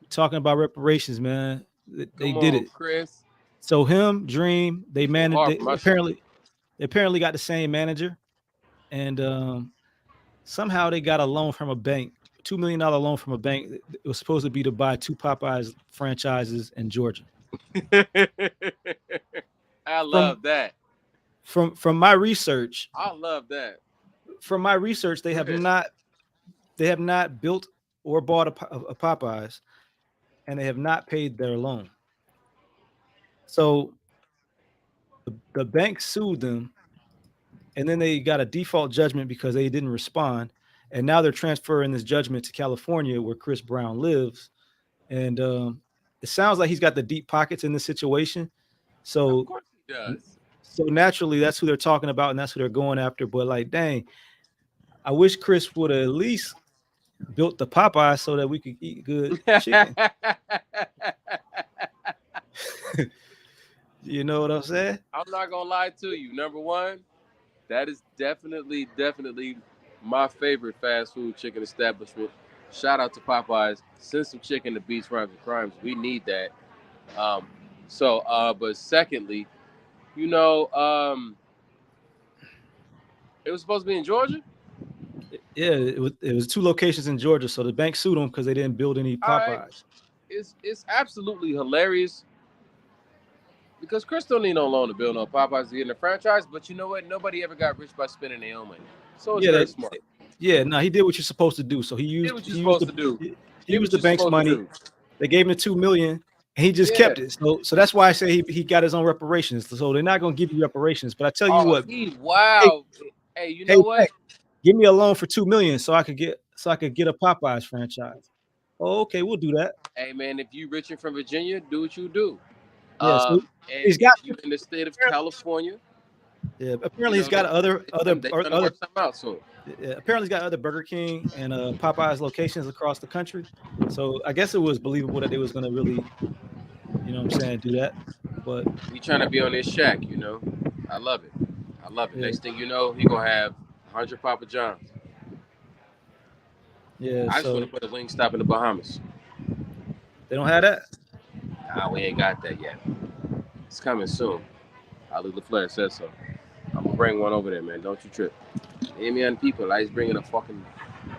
talking about reparations, man. They did it, Chris. So him, Dream, they managed. Apparently, They apparently got the same manager, and somehow they got a loan from a bank, $2 million loan from a bank. It was supposed to be to buy 2 Popeyes franchises in Georgia. I love that. From my research, I love that. From my research, they have not built or bought a Popeyes, and they have not paid their loan. So the bank sued them, and then they got a default judgment because they didn't respond. And now they're transferring this judgment to California, where Chris Brown lives. And it sounds like he's got the deep pockets in this situation. So, of course he does. So naturally, that's who they're talking about, and that's who they're going after. But like, dang, I wish Chris would have at least built the Popeye so that we could eat good chicken. You know what I'm saying? I'm not gonna lie to you. Number one, that is definitely my favorite fast food chicken establishment. Shout out to Popeyes. Send some chicken to Beats, Rhymes, and Crimes. We need that. But secondly, you know, it was supposed to be in Georgia. Yeah, it was 2 locations in Georgia. So the bank sued them because they didn't build any Popeyes. Right. It's absolutely hilarious because Chris don't need no loan to build no Popeyes to get in the franchise. But you know what? Nobody ever got rich by spending their own money. So it's very smart. Yeah, no, he did what you're supposed to do. So he used what you're supposed to do. He used the bank's money. They gave him the $2 million, and he just kept it. So that's why I say he got his own reparations. So they're not gonna give you reparations. But I tell you what, wow. Hey, you know what? Give me a loan for $2 million so I could get a Popeyes franchise. Oh, okay, we'll do that. Hey man, if you rich and from Virginia, do what you do. Yeah, so he's got you in the state of California. Yeah, apparently he's got other. Work something out soon. Yeah, apparently he's got other Burger King and Popeyes locations across the country. So I guess it was believable that they was gonna really, you know what I'm saying, do that. But he trying to be on this shack, you know. I love it. Yeah. Next thing you know, he gonna have 100 Papa John's. Yeah, I just want to put a wing stop in the Bahamas. They don't have that? Nah, we ain't got that yet. It's coming soon. Ali LaFlare said so. I'm gonna bring one over there, man. Don't you trip. Amy and people, I just bringing a fucking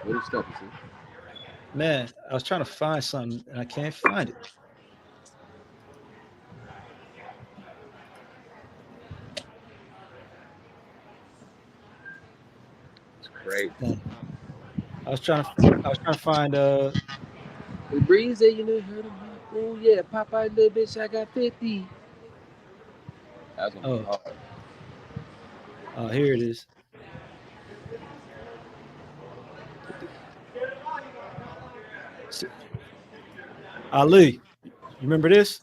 little stuff, you see. Man, I was trying to find something and I can't find it. It's great. I was trying to find the breeze that you know heard of. Oh yeah, Popeye little bitch, I got 50. That's gonna be hard. Oh, here it is. Ali, you remember this?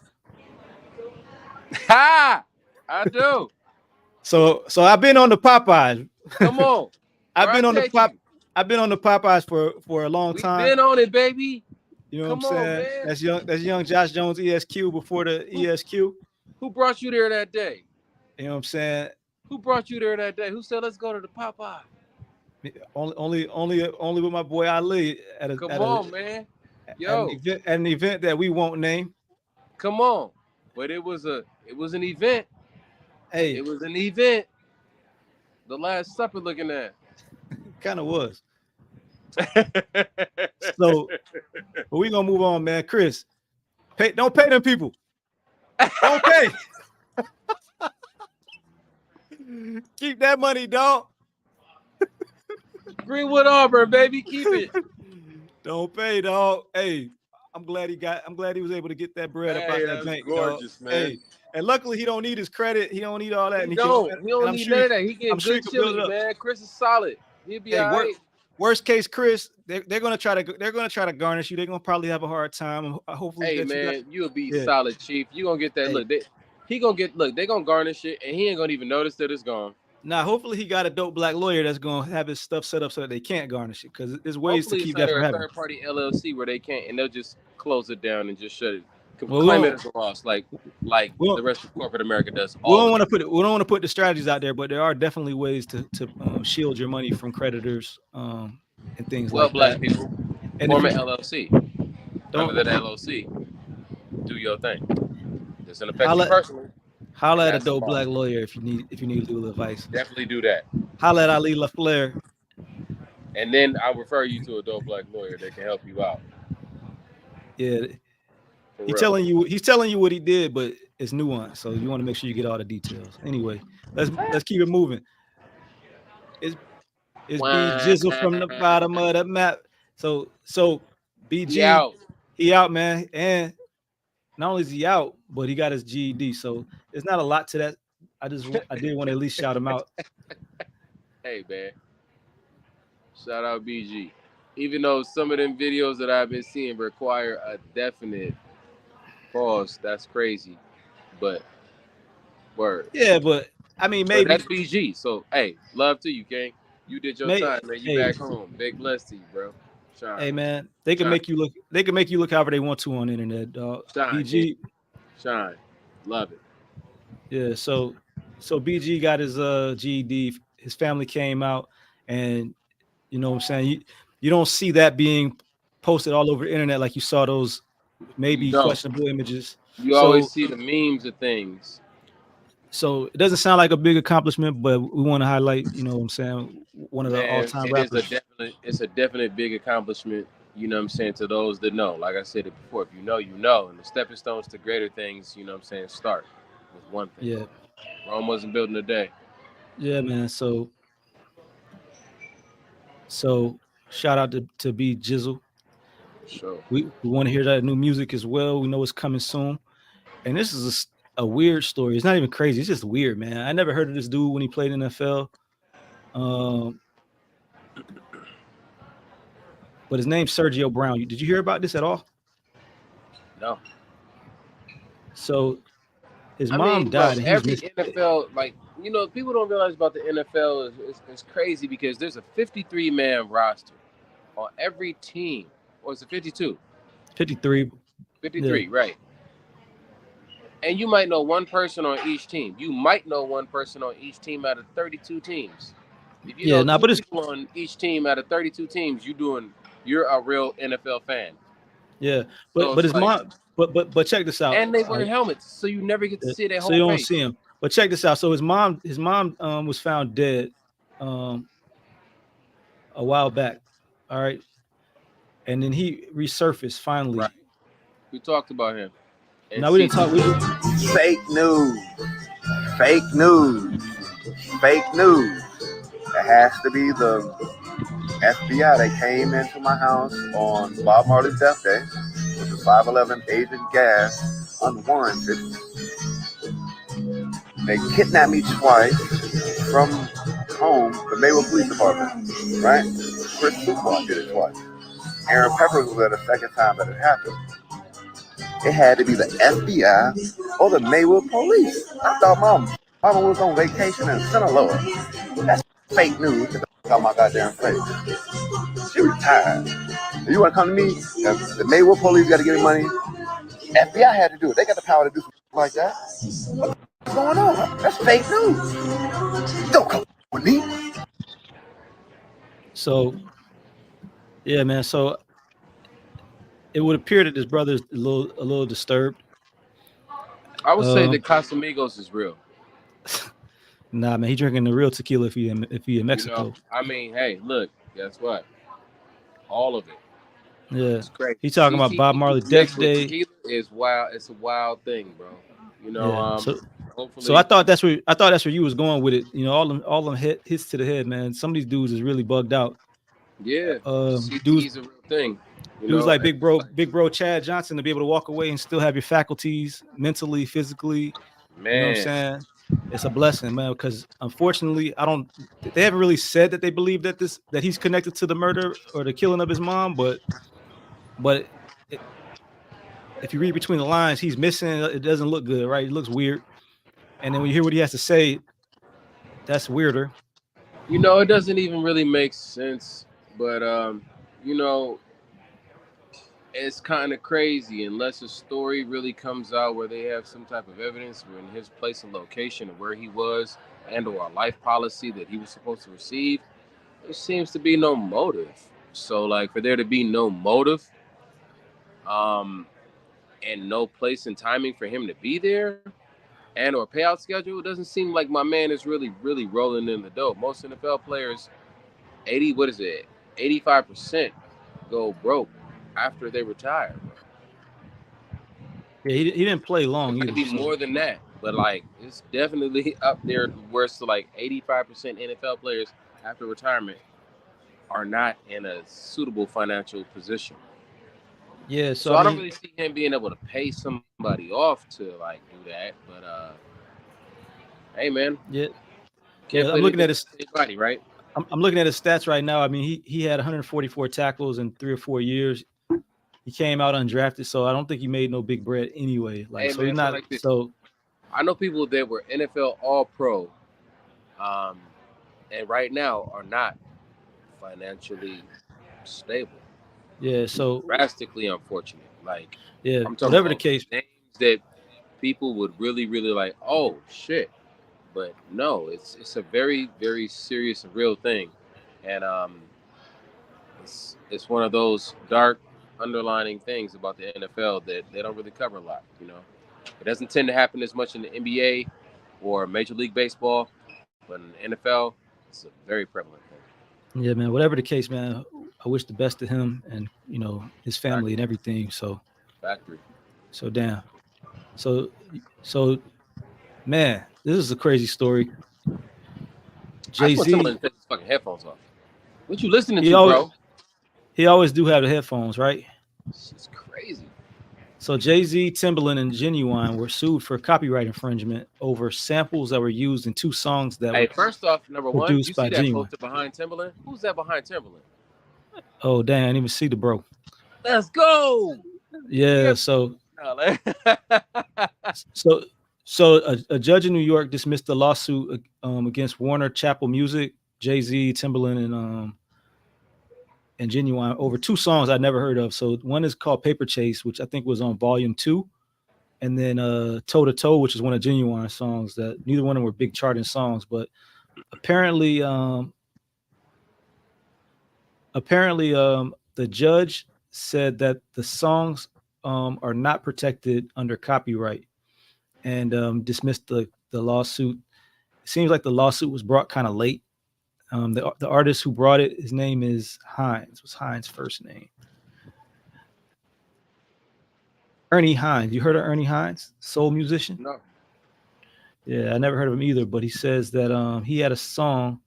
Ha! I do. So I've been on the Popeyes. Come on. I've been on the Popeyes for a long time. Been on it, baby. You know what I'm saying? Man. That's young Josh Jones ESQ before the ESQ. Who brought you there that day? You know what I'm saying? Who brought you there that day? Who said let's go to the Popeye? Only with my boy Ali man. Yo, an event that we won't name. Come on, but it was an event. Hey, it was an event. The Last Supper, looking at. Kind of was. So, but we gonna move on, man. Chris, don't pay them people. Don't pay. Keep that money, dog. Greenwood Auburn, baby, keep it. Don't pay, dog. Hey, I'm glad he was able to get that bread up out that bank. Gorgeous, dog. Man. Hey, and luckily he don't need his credit. He don't need all that. He don't need none of that. He getting good chili, man. Chris is solid. He'll be all right. Worst case, Chris, they're gonna try to garnish you. They're gonna probably have a hard time. Hopefully, hey man, you'll be solid, Chief. You gonna get that look. They're gonna garnish it, and he ain't gonna even notice that it's gone. Nah, hopefully he got a dope black lawyer that's gonna have his stuff set up so that they can't garnish it, because there's ways to keep that from happening. Third party LLC where they can't, and they'll just close it down and just shut it. Claim it as a loss, like the rest of corporate America does. We don't want to put the strategies out there, but there are definitely ways to shield your money from creditors and things like that. Well, black people, form an LLC. Under that LLC, do your thing. It's an affect you personally. Holla at a dope black lawyer if you need legal advice. Definitely do that. Holla at Ali LaFlare. And then I'll refer you to a dope black lawyer that can help you out. Yeah. He's telling you what he did, but it's nuanced. So you want to make sure you get all the details. Anyway, let's keep it moving. It's B Jizzle from the bottom of the map. So BG, he out, man. And not only is he out, but he got his GED. So there's not a lot to that. I did want to at least shout him out. Hey, man. Shout out BG. Even though some of them videos that I've been seeing require a definite pause, that's crazy. But word. Yeah, but I mean, maybe that's BG. So hey, love to you, King. You did your time, man. You back home. Big bless to you, bro. Shine. Hey, man, they can make you look. They can make you look however they want to on the internet, dog. Shine, BG, shine, love it. Yeah, so BG got his GED. His family came out, and you know what I'm saying. You don't see that being posted all over the internet like you saw those maybe questionable images. You always see the memes of things. So it doesn't sound like a big accomplishment, but we want to highlight, you know what I'm saying, one of the all-time rappers. It's a definite big accomplishment, you know what I'm saying, to those that know. Like I said it before, if you know, you know. And the stepping stones to greater things, you know what I'm saying, start with one thing. Yeah. Rome wasn't built in a day. Yeah, man. So shout out to B Jizzle. Sure. We want to hear that new music as well. We know it's coming soon. And this is a weird story. It's not even crazy. It's just weird, man. I never heard of this dude when he played in the NFL. But his name's Sergio Brown. Did you hear about this at all? No. So his mom died. Bro, every NFL, like, you know, people don't realize about the NFL is crazy because there's a 53-man roster on every team. Or is it 52? 53. 53, yeah. Right. And you might know one person on each team. You might know one person on each team out of 32 teams. If you know two people on each team out of 32 teams, you're a real NFL fan. Yeah, but his mom. But check this out. And they wear helmets, so you never get to see their whole face. So you don't see him. But check this out. So his mom was found dead a while back. All right. And then he resurfaced finally. Right. We talked about him. No, we didn't talk. Fake news. Fake news. Fake news. It has to be the FBI that came into my house on Bob Marley's death day with the 511 Agent Gas unwarranted. They kidnapped me twice from home, the Maywood Police Department, right? Chris Superbowl did it twice. Aaron Peppers was there the second time that it happened. It had to be the FBI or the Maywood Police. I thought Mama was on vacation in Sinaloa. That's fake news. Get on my goddamn face. She retired. If you want to come to me, the Maywood Police got to give me money. FBI had to do it. They got the power to do something like that. What's going on? That's fake news. Don't come with me. So, yeah, man. So it would appear that this brother's a little disturbed. I would say that Casamigos is real. Nah, man, he drinking the real tequila if he in Mexico. You know, I mean, hey, look, guess what? All of it. Yeah, it's crazy. He's talking about Bob Marley Death Day. Tequila is wild. It's a wild thing, bro. You know, hopefully. So I thought that's where you was going with it. You know, all them hits to the head, man. Some of these dudes is really bugged out. Yeah, dudes is a real thing. Dudes like big bro Chad Johnson to be able to walk away and still have your faculties mentally, physically. Man, you know what I'm saying? It's a blessing, man, because unfortunately, they haven't really said that they believe that he's connected to the murder or the killing of his mom, but if you read between the lines, he's missing. It doesn't look good, right? It looks weird. And then when you hear what he has to say, that's weirder. You know, it doesn't even really make sense, but you know, it's kind of crazy unless a story really comes out where they have some type of evidence in his place and location of where he was and or a life policy that he was supposed to receive. There seems to be no motive. So like for there to be no motive and no place and timing for him to be there, and or payout schedule, it doesn't seem like my man is really rolling in the dough. Most NFL players, 85% go broke after they retire. Yeah, he didn't play long It either. might be more than that, but like it's definitely up there where it's like 85% NFL players after retirement are not in a suitable financial position. Yeah, so I don't really see him being able to pay somebody off to like do that. But hey, man. Yeah. Can't I'm looking at his body, right? I'm looking at his stats right now. I mean, he had 144 tackles in 3 or 4 years. He came out undrafted, so I don't think he made no big bread anyway. Like, hey, so man, he's not. Like so I know people that were NFL All-Pro, and right now are not financially stable. Yeah, so drastically unfortunate. Like, yeah, I'm talking whatever about the case, names that people would really like. Oh shit! But no, it's a very, very serious and real thing, and it's one of those dark underlining things about the NFL that they don't really cover a lot. You know, it doesn't tend to happen as much in the NBA or Major League Baseball, but in the NFL, it's a very prevalent thing. Yeah, man. Whatever the case, man. I wish the best to him and his family and everything. So, Factory. So damn. So, man, this is a crazy story. Jay-Z. I want take his fucking headphones off. What you listening to, bro? He always do have the headphones, right? It's crazy. So Jay-Z, Timbaland, and Ginuwine were sued for copyright infringement over samples that were used in 2 songs that were first off, number one, you see that Ginuwine. poster behind Timbaland? Who's that behind Timbaland? Oh, dang, I didn't even see the bro. Let's go. Yeah, so a judge in New York dismissed the lawsuit against Warner Chappell Music, Jay-Z, Timbaland, and Ginuwine over 2 songs I'd never heard of. So one is called Paper Chase, which I think was on Volume 2, and then Toe to Toe, which is one of Ginuwine's songs that neither one of them were big charting songs, but apparently the judge said that the songs are not protected under copyright and dismissed the lawsuit. It seems like the lawsuit was brought kind of late. The artist who brought it, his name is Hines. What's Hines' first name? Ernie Hines. You heard of Ernie Hines, soul musician? No. Yeah, I never heard of him either, but he says that he had a song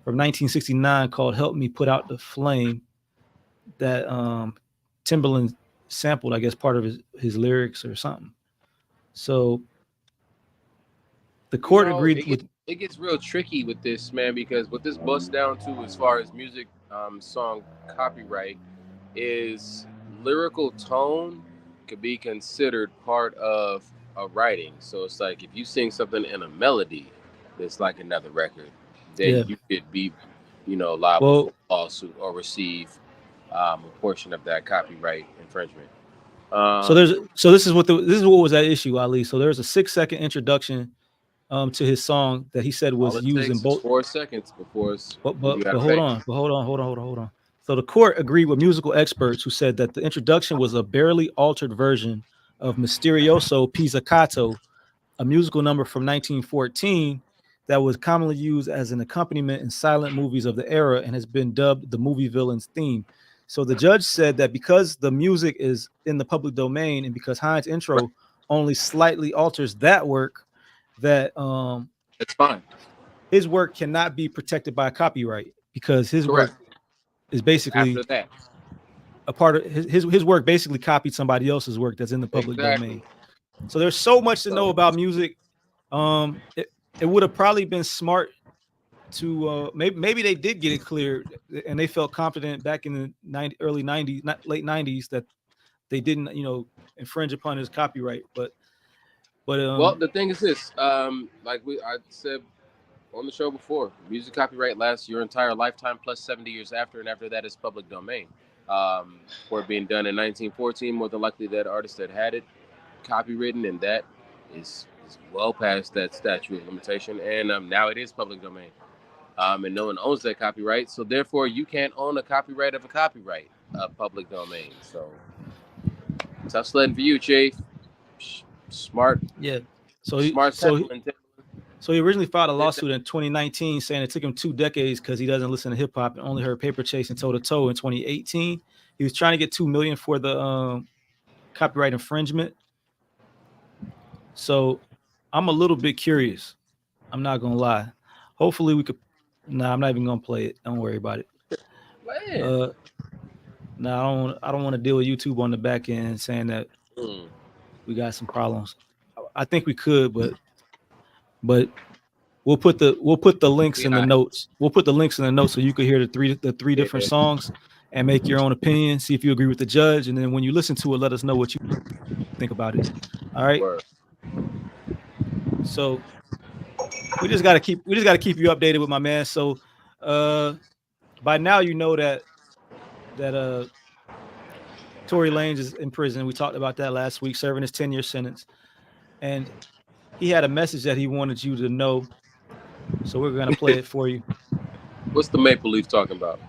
from 1969 called Help Me Put Out the Flame that Timbaland sampled, I guess, part of his lyrics or something. So the court agreed with... It gets real tricky with this, man, because what this busts down to as far as music song copyright is lyrical tone could be considered part of a writing. So it's like if you sing something in a melody that's like another record, then you could be, liable for a lawsuit or receive a portion of that copyright infringement. So this is what was at issue, Ali. So there's a 6-second introduction to his song that he said was used in both 4 seconds before it's but hold on. So the court agreed with musical experts who said that the introduction was a barely altered version of Misterioso Pizzicato, a musical number from 1914 that was commonly used as an accompaniment in silent movies of the era and has been dubbed the movie villain's theme. So the judge said that because the music is in the public domain and because Hines' intro only slightly alters that work, that it's fine. His work cannot be protected by copyright because his work is basically a part of his work basically copied somebody else's work that's in the public domain. So there's so much to know about music. It would have probably been smart to maybe they did get it cleared and they felt confident back in the early 90s, not late 90s, that they didn't infringe upon his copyright. But well, the thing is this, like I said on the show before, music copyright lasts your entire lifetime plus 70 years after, and after that is public domain. For it being done in 1914, more than likely that artist that had it copywritten, and that is well past that statute of limitation, and now it is public domain. And no one owns that copyright, so therefore you can't own a copyright of a copyright of public domain. So tough sledding for you, Chief. Smart. Yeah. So he originally filed a lawsuit in 2019 saying it took him 2 decades because he doesn't listen to hip hop and only heard Paper Chase and Toe to Toe in 2018. He was trying to get $2 million for the copyright infringement. So I'm a little bit curious. I'm not gonna lie. Hopefully we could. Nah, I'm not even gonna play it. Don't worry about it. Nah, I don't want to deal with YouTube on the back end saying that we got some problems. I think we could, but we'll put the links in the notes. We'll put the links in the notes so you can hear the three different songs and make your own opinion. See if you agree with the judge, and then when you listen to it, let us know what you think about it. All right. So we just gotta keep you updated with my man. So by now you know that Tory Lanez is in prison. We talked about that last week, serving his 10-year sentence. And he had a message that he wanted you to know. So we're going to play it for you. What's the Maple Leaf talking about?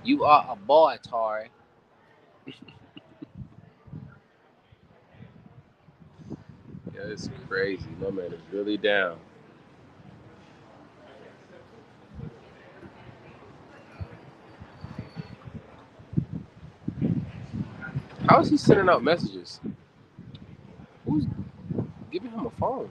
You are a boy, Tory. Yeah, it's crazy. My man is really down. How is he sending out messages? Who's giving him a phone?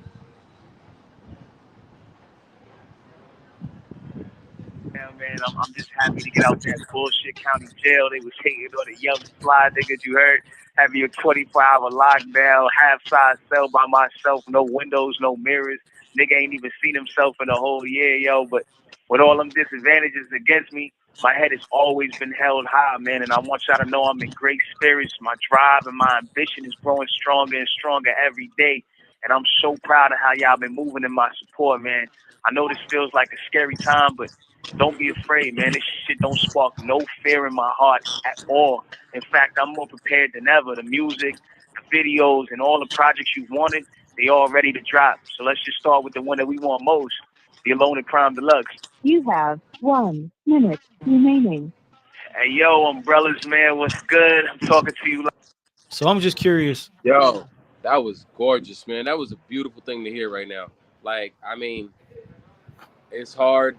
Yeah, man, I'm just happy to get out that bullshit county jail. They was hating on the young fly niggas, you heard? Having a 24-hour lockdown, half-size cell by myself, no windows, no mirrors. Nigga ain't even seen himself in a whole year, yo. But with all them disadvantages against me, my head has always been held high, man. And I want y'all to know I'm in great spirits. My drive and my ambition is growing stronger and stronger every day. And I'm so proud of how y'all been moving in my support, man. I know this feels like a scary time, but don't be afraid, man. This shit don't spark no fear in my heart at all. In fact, I'm more prepared than ever. The music, the videos, and all the projects you wanted, they all ready to drop. So let's just start with the one that we want most, the Alone in Crime Deluxe. You have 1 minute remaining. Hey, yo, Umbrellas, man, what's good? I'm talking to you. So I'm just curious. Yo, that was gorgeous, man. That was a beautiful thing to hear right now. Like, I mean, it's hard.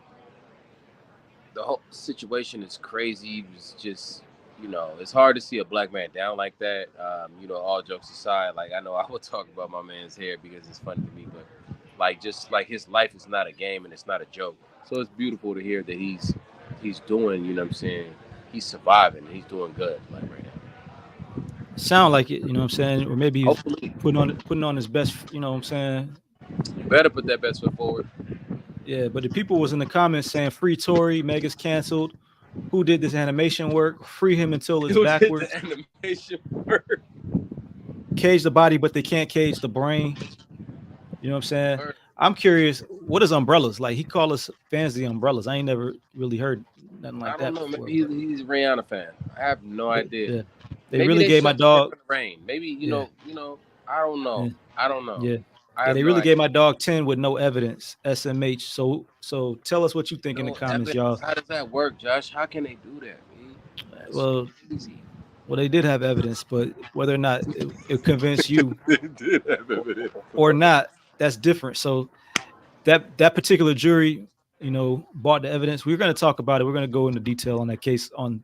The whole situation is crazy. It's just, you know, it's hard to see a black man down like that. You know, all jokes aside, like, I know I would talk about my man's hair because it's funny to me, but like, just like his life is not a game and it's not a joke. So it's beautiful to hear that he's doing, you know what I'm saying? He's surviving. He's doing good, like, right now. Sound like it, you know what I'm saying? Or maybe he's putting on his best, you know what I'm saying? You better put that best foot forward. Yeah, but the people was in the comments saying free Tory, Mega's canceled. Who did this animation work? Free him until it's backwards. Who did the animation work? Cage the body, but they can't cage the brain. You know what I'm saying? I'm curious, what is Umbrellas? Like, he called us fans of the Umbrellas. I ain't never really heard nothing like that. I don't know. Before, maybe he's a Rihanna fan. I have no idea. Yeah. They really gave my dog rain. Maybe you know. I don't know. Yeah. I don't know. Yeah. They really gave my dog 10 with no evidence. SMH. So tell us what you think in the comments, y'all. How does that work, Josh? How can they do that, man? Well, they did have evidence, but whether or not it convinced you they did have evidence or not, that's different. So that particular jury, you know, bought the evidence. We're going to talk about it. We're going to go into detail on that case on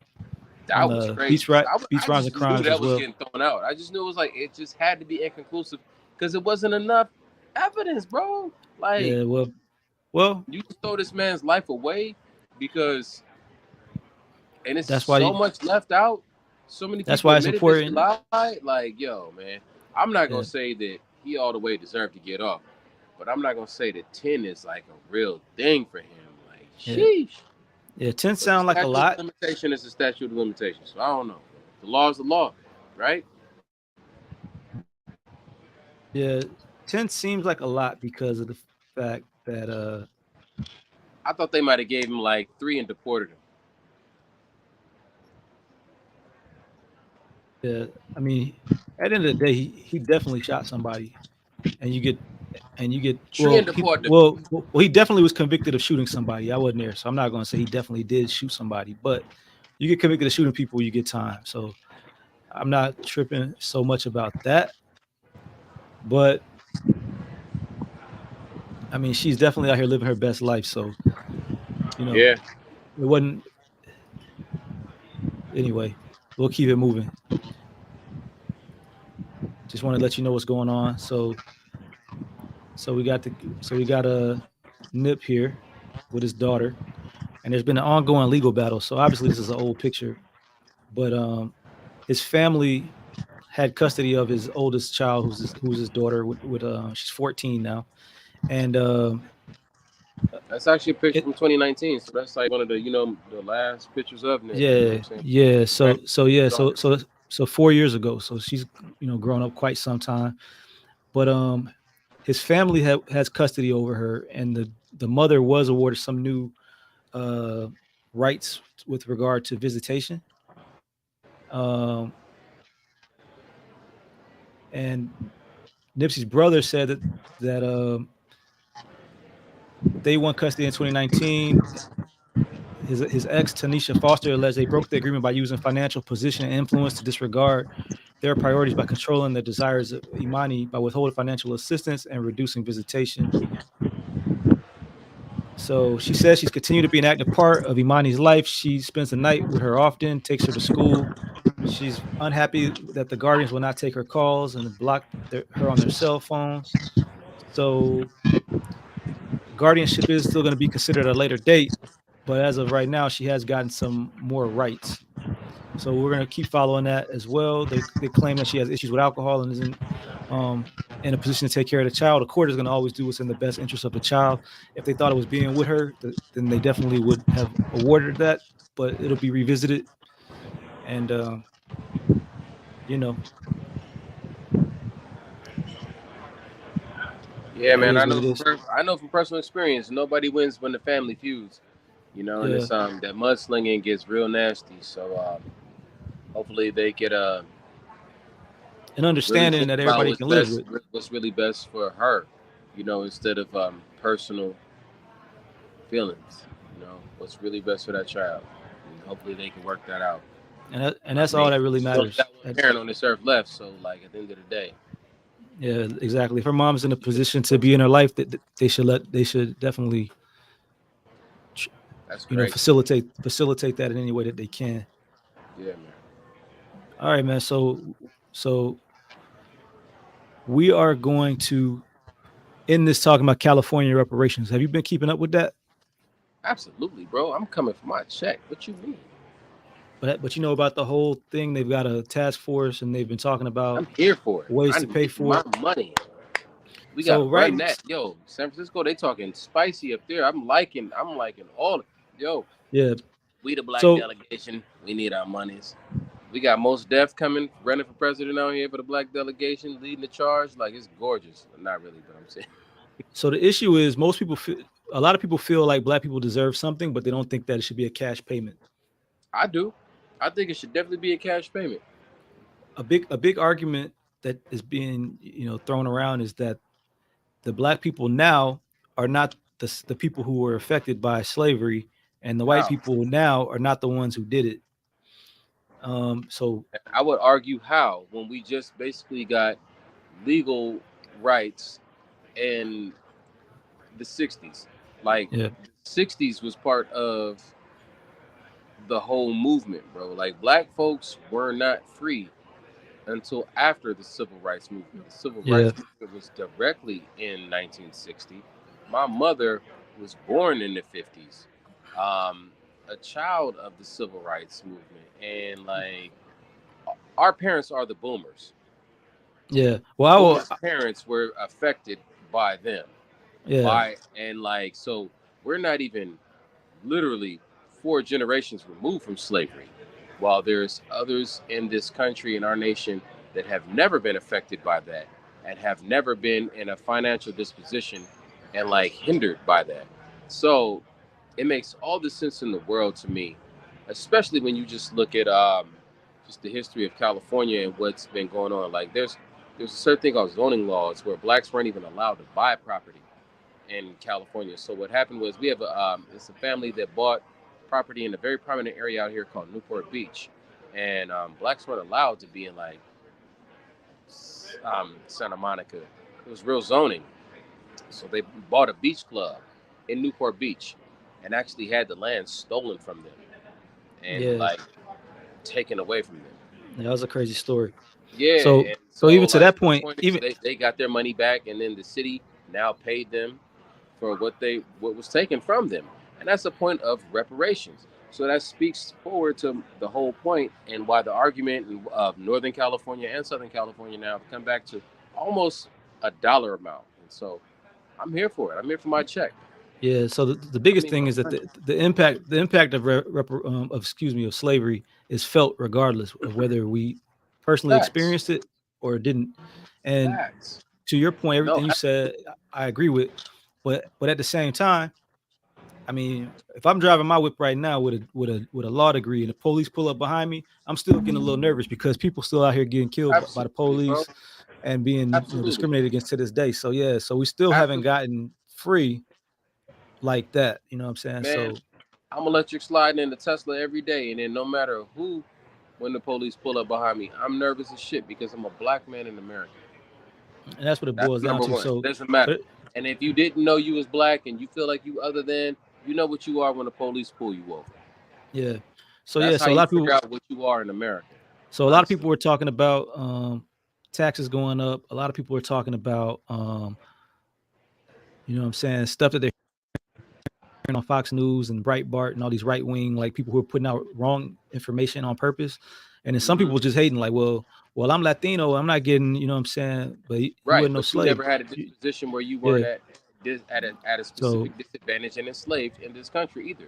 Beach Rhymes and Crimes that as well. was getting thrown out. I just knew it was like it just had to be inconclusive because it wasn't enough evidence, bro. Like, yeah, well, you just throw this man's life away because, and it's that's why so much left out. So many. That's people why it's important. Like, yo, man, I'm not gonna say that he all the way deserved to get off, but I'm not gonna say that 10 is like a real thing for him. Like, sheesh. Yeah, 10 sound like a lot. Limitation is a statute of limitations. So I don't know. The law is the law, right? Yeah, 10 seems like a lot because of the fact that I thought they might have gave him like 3 and deported him. Yeah, I mean, at the end of the day, he definitely shot somebody, and you get well, he definitely was convicted of shooting somebody. I wasn't there, so I'm not going to say he definitely did shoot somebody, but you get convicted of shooting people, you get time. So I'm not tripping so much about that. But I mean, she's definitely out here living her best life. So, Yeah. it wasn't. Anyway, we'll keep it moving. Just want to let you know what's going on. So we got a Nip here with his daughter, and there's been an ongoing legal battle. So obviously this is an old picture, but his family had custody of his oldest child, who's his daughter. She's 14 now, and that's actually a picture from 2019. So that's like one of the the last pictures of Nip. Yeah. So 4 years ago. So she's grown up quite some time, but his family has custody over her, and the mother was awarded some new rights with regard to visitation. And Nipsey's brother said that they won custody in 2019. His ex Tanisha Foster alleged they broke the agreement by using financial position and influence to disregard their priorities by controlling the desires of Imani by withholding financial assistance and reducing visitation. So she says she's continued to be an active part of Imani's life. She spends the night with her often, takes her to school. She's unhappy that the guardians will not take her calls and block her on their cell phones. So guardianship is still going to be considered at a later date, but as of right now, she has gotten some more rights. So we're going to keep following that as well. They claim that she has issues with alcohol and isn't in a position to take care of the child. The court is going to always do what's in the best interest of the child. If they thought it was being with her, then they definitely would have awarded that, but it'll be revisited. And, Yeah, man. I know from personal experience, nobody wins when the family feuds. And it's that mudslinging gets real nasty. So hopefully they get an understanding that everybody can live with. What's really best for her, instead of personal feelings. What's really best for that child. And hopefully they can work that out. And that's all that really matters. One parent on this earth left, so like at the end of the day. Yeah, exactly. If her mom's in a position to be in her life, that they should definitely facilitate that in any way that they can. Yeah, man. All right, man. So we are going to end this talking about California reparations. Have you been keeping up with that? Absolutely, bro. I'm coming for my check. What you mean? But you know about the whole thing. They've got a task force, and they've been talking about. I'm here for it. Ways to pay for my money. We got run that. Yo, San Francisco, they talking spicy up there. I'm liking all of it. Yo. Yeah. We the black delegation. We need our monies. We got Mos Def coming, running for president out here for the black delegation, leading the charge. Like, it's gorgeous. Not really, but I'm saying. So the issue is a lot of people feel like black people deserve something, but they don't think that it should be a cash payment. I do. I think it should definitely be a cash payment. A big argument that is being thrown around is that the black people now are not the people who were affected by slavery, and the white people now are not the ones who did it. So I would argue how, when we just basically got legal rights in the 60s. Like, the 60s was part of the whole movement, bro. Like, black folks were not free until after the civil rights movement. The civil rights movement was directly in 1960. My mother was born in the 50s, a child of the civil rights movement, and like, our parents are the boomers. Yeah, well, our parents were affected by them. Yeah, So we're not even literally 4 generations removed from slavery, while there's others in this country, in our nation, that have never been affected by that and have never been in a financial disposition and like hindered by that. So it makes all the sense in the world to me, especially when you just look at just the history of California and what's been going on. Like, there's a certain thing called zoning laws where blacks weren't even allowed to buy property in California. So what happened was, we have it's a family that bought property in a very prominent area out here called Newport Beach, and blacks weren't allowed to be in like Santa Monica. It was real zoning, so they bought a beach club in Newport Beach, and actually had the land stolen from them and like taken away from them. Yeah, that was a crazy story. Yeah. So even to like, that point, even they got their money back, and then the city now paid them for what was taken from them, and that's a point of reparations. So that speaks forward to the whole point, and why the argument of Northern California and Southern California now come back to almost a dollar amount. And so I'm here for it. I'm here for my check. Yeah. So the biggest thing is that the impact of slavery is felt regardless of whether we personally experienced it or didn't. And to your point, everything you said, I agree with. But at the same time, I mean, if I'm driving my whip right now with a law degree and the police pull up behind me, I'm still getting a little nervous because people still out here getting killed by the police and being discriminated against to this day. So yeah, so we still haven't gotten free like that. You know what I'm saying? Man, so I'm electric sliding in the Tesla every day, and then no matter who, when the police pull up behind me, I'm nervous as shit because I'm a black man in America. And that's what it boils down to. So it doesn't matter. And if you didn't know you was black and you feel like you other than, you know what you are when the police pull you over. Yeah. So that's so a lot of people figure out what you are in America. So a lot of people were talking about taxes going up. A lot of people were talking about you know what I'm saying, stuff that they're hearing on Fox News and Breitbart and all these right wing like people who are putting out wrong information on purpose. And then some people just hating like, well, I'm Latino, I'm not getting, you know what I'm saying, but you wasn't no slave. You never had a disposition where you weren't at a specific disadvantage and enslaved in this country either.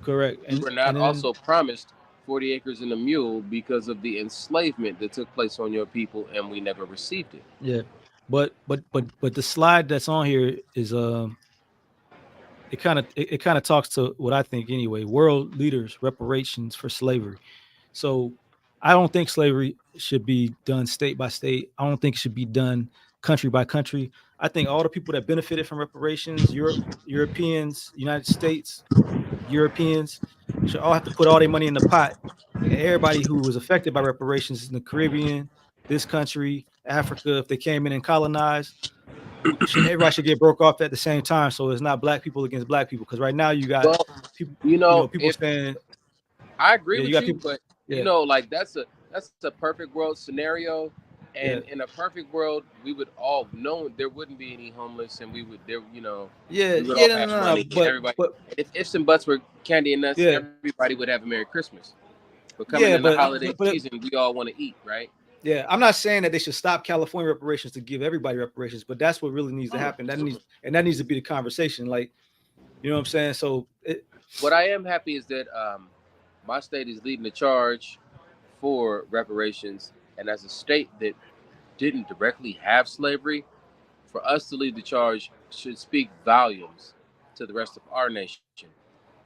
Correct. And you were not also promised 40 acres and a mule because of the enslavement that took place on your people, and we never received it. Yeah, but the slide that's on here is it kind of talks to what I think anyway. World leaders reparations for slavery. So I don't think slavery should be done state by state. I don't think it should be done country by country. I think all the people that benefited from reparations, Europeans, United States, Europeans, should all have to put all their money in the pot. And everybody who was affected by reparations in the Caribbean, this country, Africa, if they came in and colonized, everybody should get broke off at the same time. So it's not black people against black people. Because right now you got people, people saying. I agree with you, but you know, like that's a perfect world scenario. And in a perfect world, we would all know there wouldn't be any homeless, and we would there, you know. But if ifs and buts were candy and nuts, everybody would have a Merry Christmas. But coming in the holiday season, we all want to eat, right? Yeah, I'm not saying that they should stop California reparations to give everybody reparations, but that's what really needs to happen. That needs to be the conversation. Like, you know what I'm saying? So what I am happy is that my state is leading the charge for reparations. And as a state that didn't directly have slavery, for us to lead the charge should speak volumes to the rest of our nation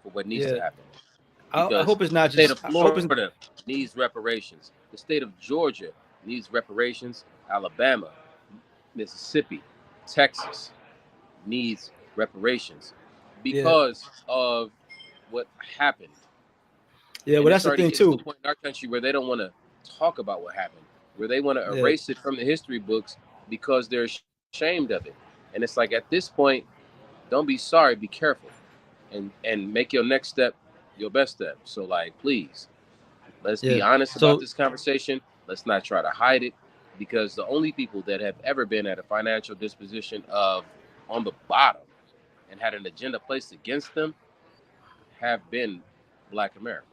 for what needs to happen. I hope it's not just the state of Florida needs reparations. The state of Georgia needs reparations. Alabama, Mississippi, Texas needs reparations because of what happened. Yeah, well, that's the thing too. To the point in our country where they don't want to talk about what happened, where they want to erase it from the history books because they're ashamed of it. And it's like, at this point, don't be sorry, be careful, and make your next step your best step. So like, please, let's be honest about this conversation. Let's not try to hide it, because the only people that have ever been at a financial disposition of on the bottom and had an agenda placed against them have been Black America.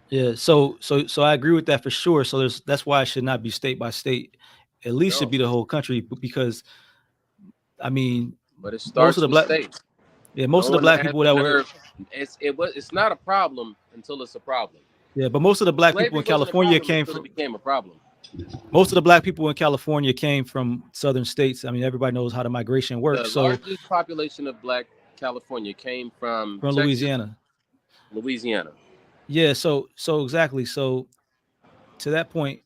Yeah, so I agree with that for sure. So that's why it should not be state by state. At least should be the whole country, because I mean, but it starts with states. Yeah, most of the black people that were it's not a problem until it's a problem. Yeah, but most of the black people in California came from became a problem. Most of the black people in California came from southern states. I mean, everybody knows how the migration works. The largest population of Black California came from Texas, Louisiana. Yeah, so exactly. So to that point,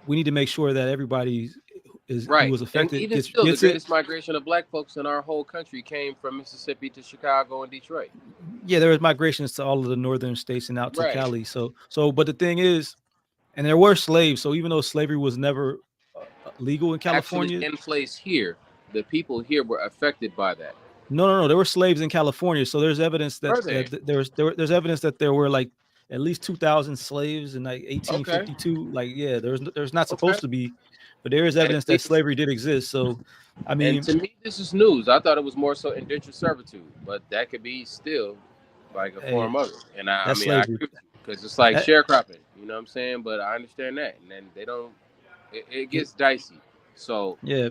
we need to make sure that everybody who was affected and even gets the greatest migration of Black folks in our whole country came from Mississippi to Chicago and Detroit. Yeah, there was migrations to all of the northern states and out to Right. Cali. So, but the thing is, and there were slaves. So even though slavery was never legal in California, actually in place here, the people here were affected by that. no, there were slaves in California. So there's evidence Were they? that there's evidence that there were like at least 2,000 slaves in like 1852. Like, yeah, there's not supposed to be, but there is evidence that slavery did exist. So, I mean, and to me, this is news. I thought it was more so indentured servitude, but that could be still like a form of it. And I mean, I agree with you, because it's like sharecropping. You know what I'm saying? But I understand that, and then they don't. It gets dicey. So yeah.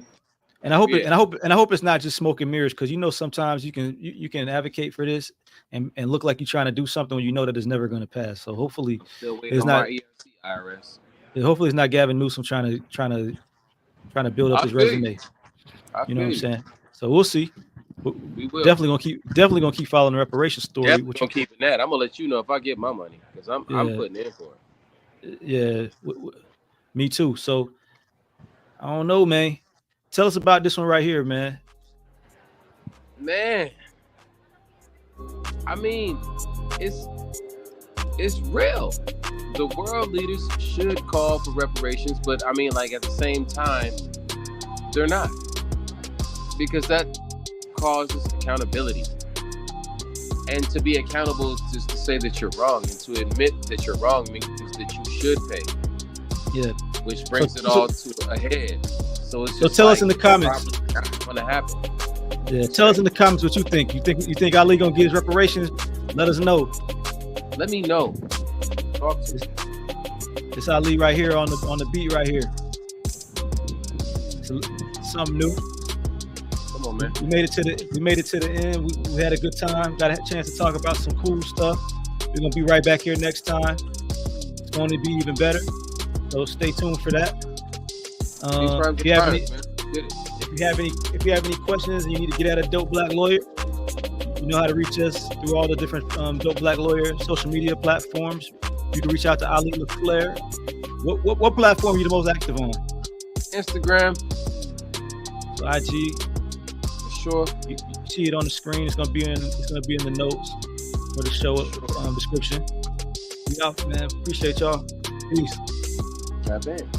And I hope I hope it's not just smoke and mirrors, because sometimes you can advocate for this and look like you're trying to do something when you know that it's never going to pass. So hopefully it's not my ERC, IRS. Hopefully it's not Gavin Newsom trying to build up his resume. You know what I'm saying? So we'll see. We will definitely gonna keep following the reparations story. Definitely gonna keep that. I'm gonna let you know if I get my money, because I'm putting in for it. Yeah, me too. So I don't know, man. Tell us about this one right here, man. Man, I mean, it's real. The world leaders should call for reparations, but I mean, like, at the same time, they're not, because that causes accountability. And to be accountable is just to say that you're wrong, and to admit that you're wrong means that you should pay. Yeah. Which brings it all to a head. So it's just tell us in the comments. What's going to happen? Yeah, tell us in the comments what you think. You think Ali gonna get his reparations? Let us know. Let me know. Talk to me. It's Ali right here on the beat right here. It's something new. Come on, man. We made it to the end. We had a good time. Got a chance to talk about some cool stuff. We're gonna be right back here next time. It's going to be even better. So stay tuned for that. If you have any questions and you need to get at a dope black lawyer, you know how to reach us through all the different dope black lawyer social media platforms. You can reach out to Ali LaFlare. What platform are you the most active on? Instagram. So IG. For sure. You see it on the screen. It's gonna be in the notes for the show description. We out, man. Appreciate y'all. Peace. Tap in.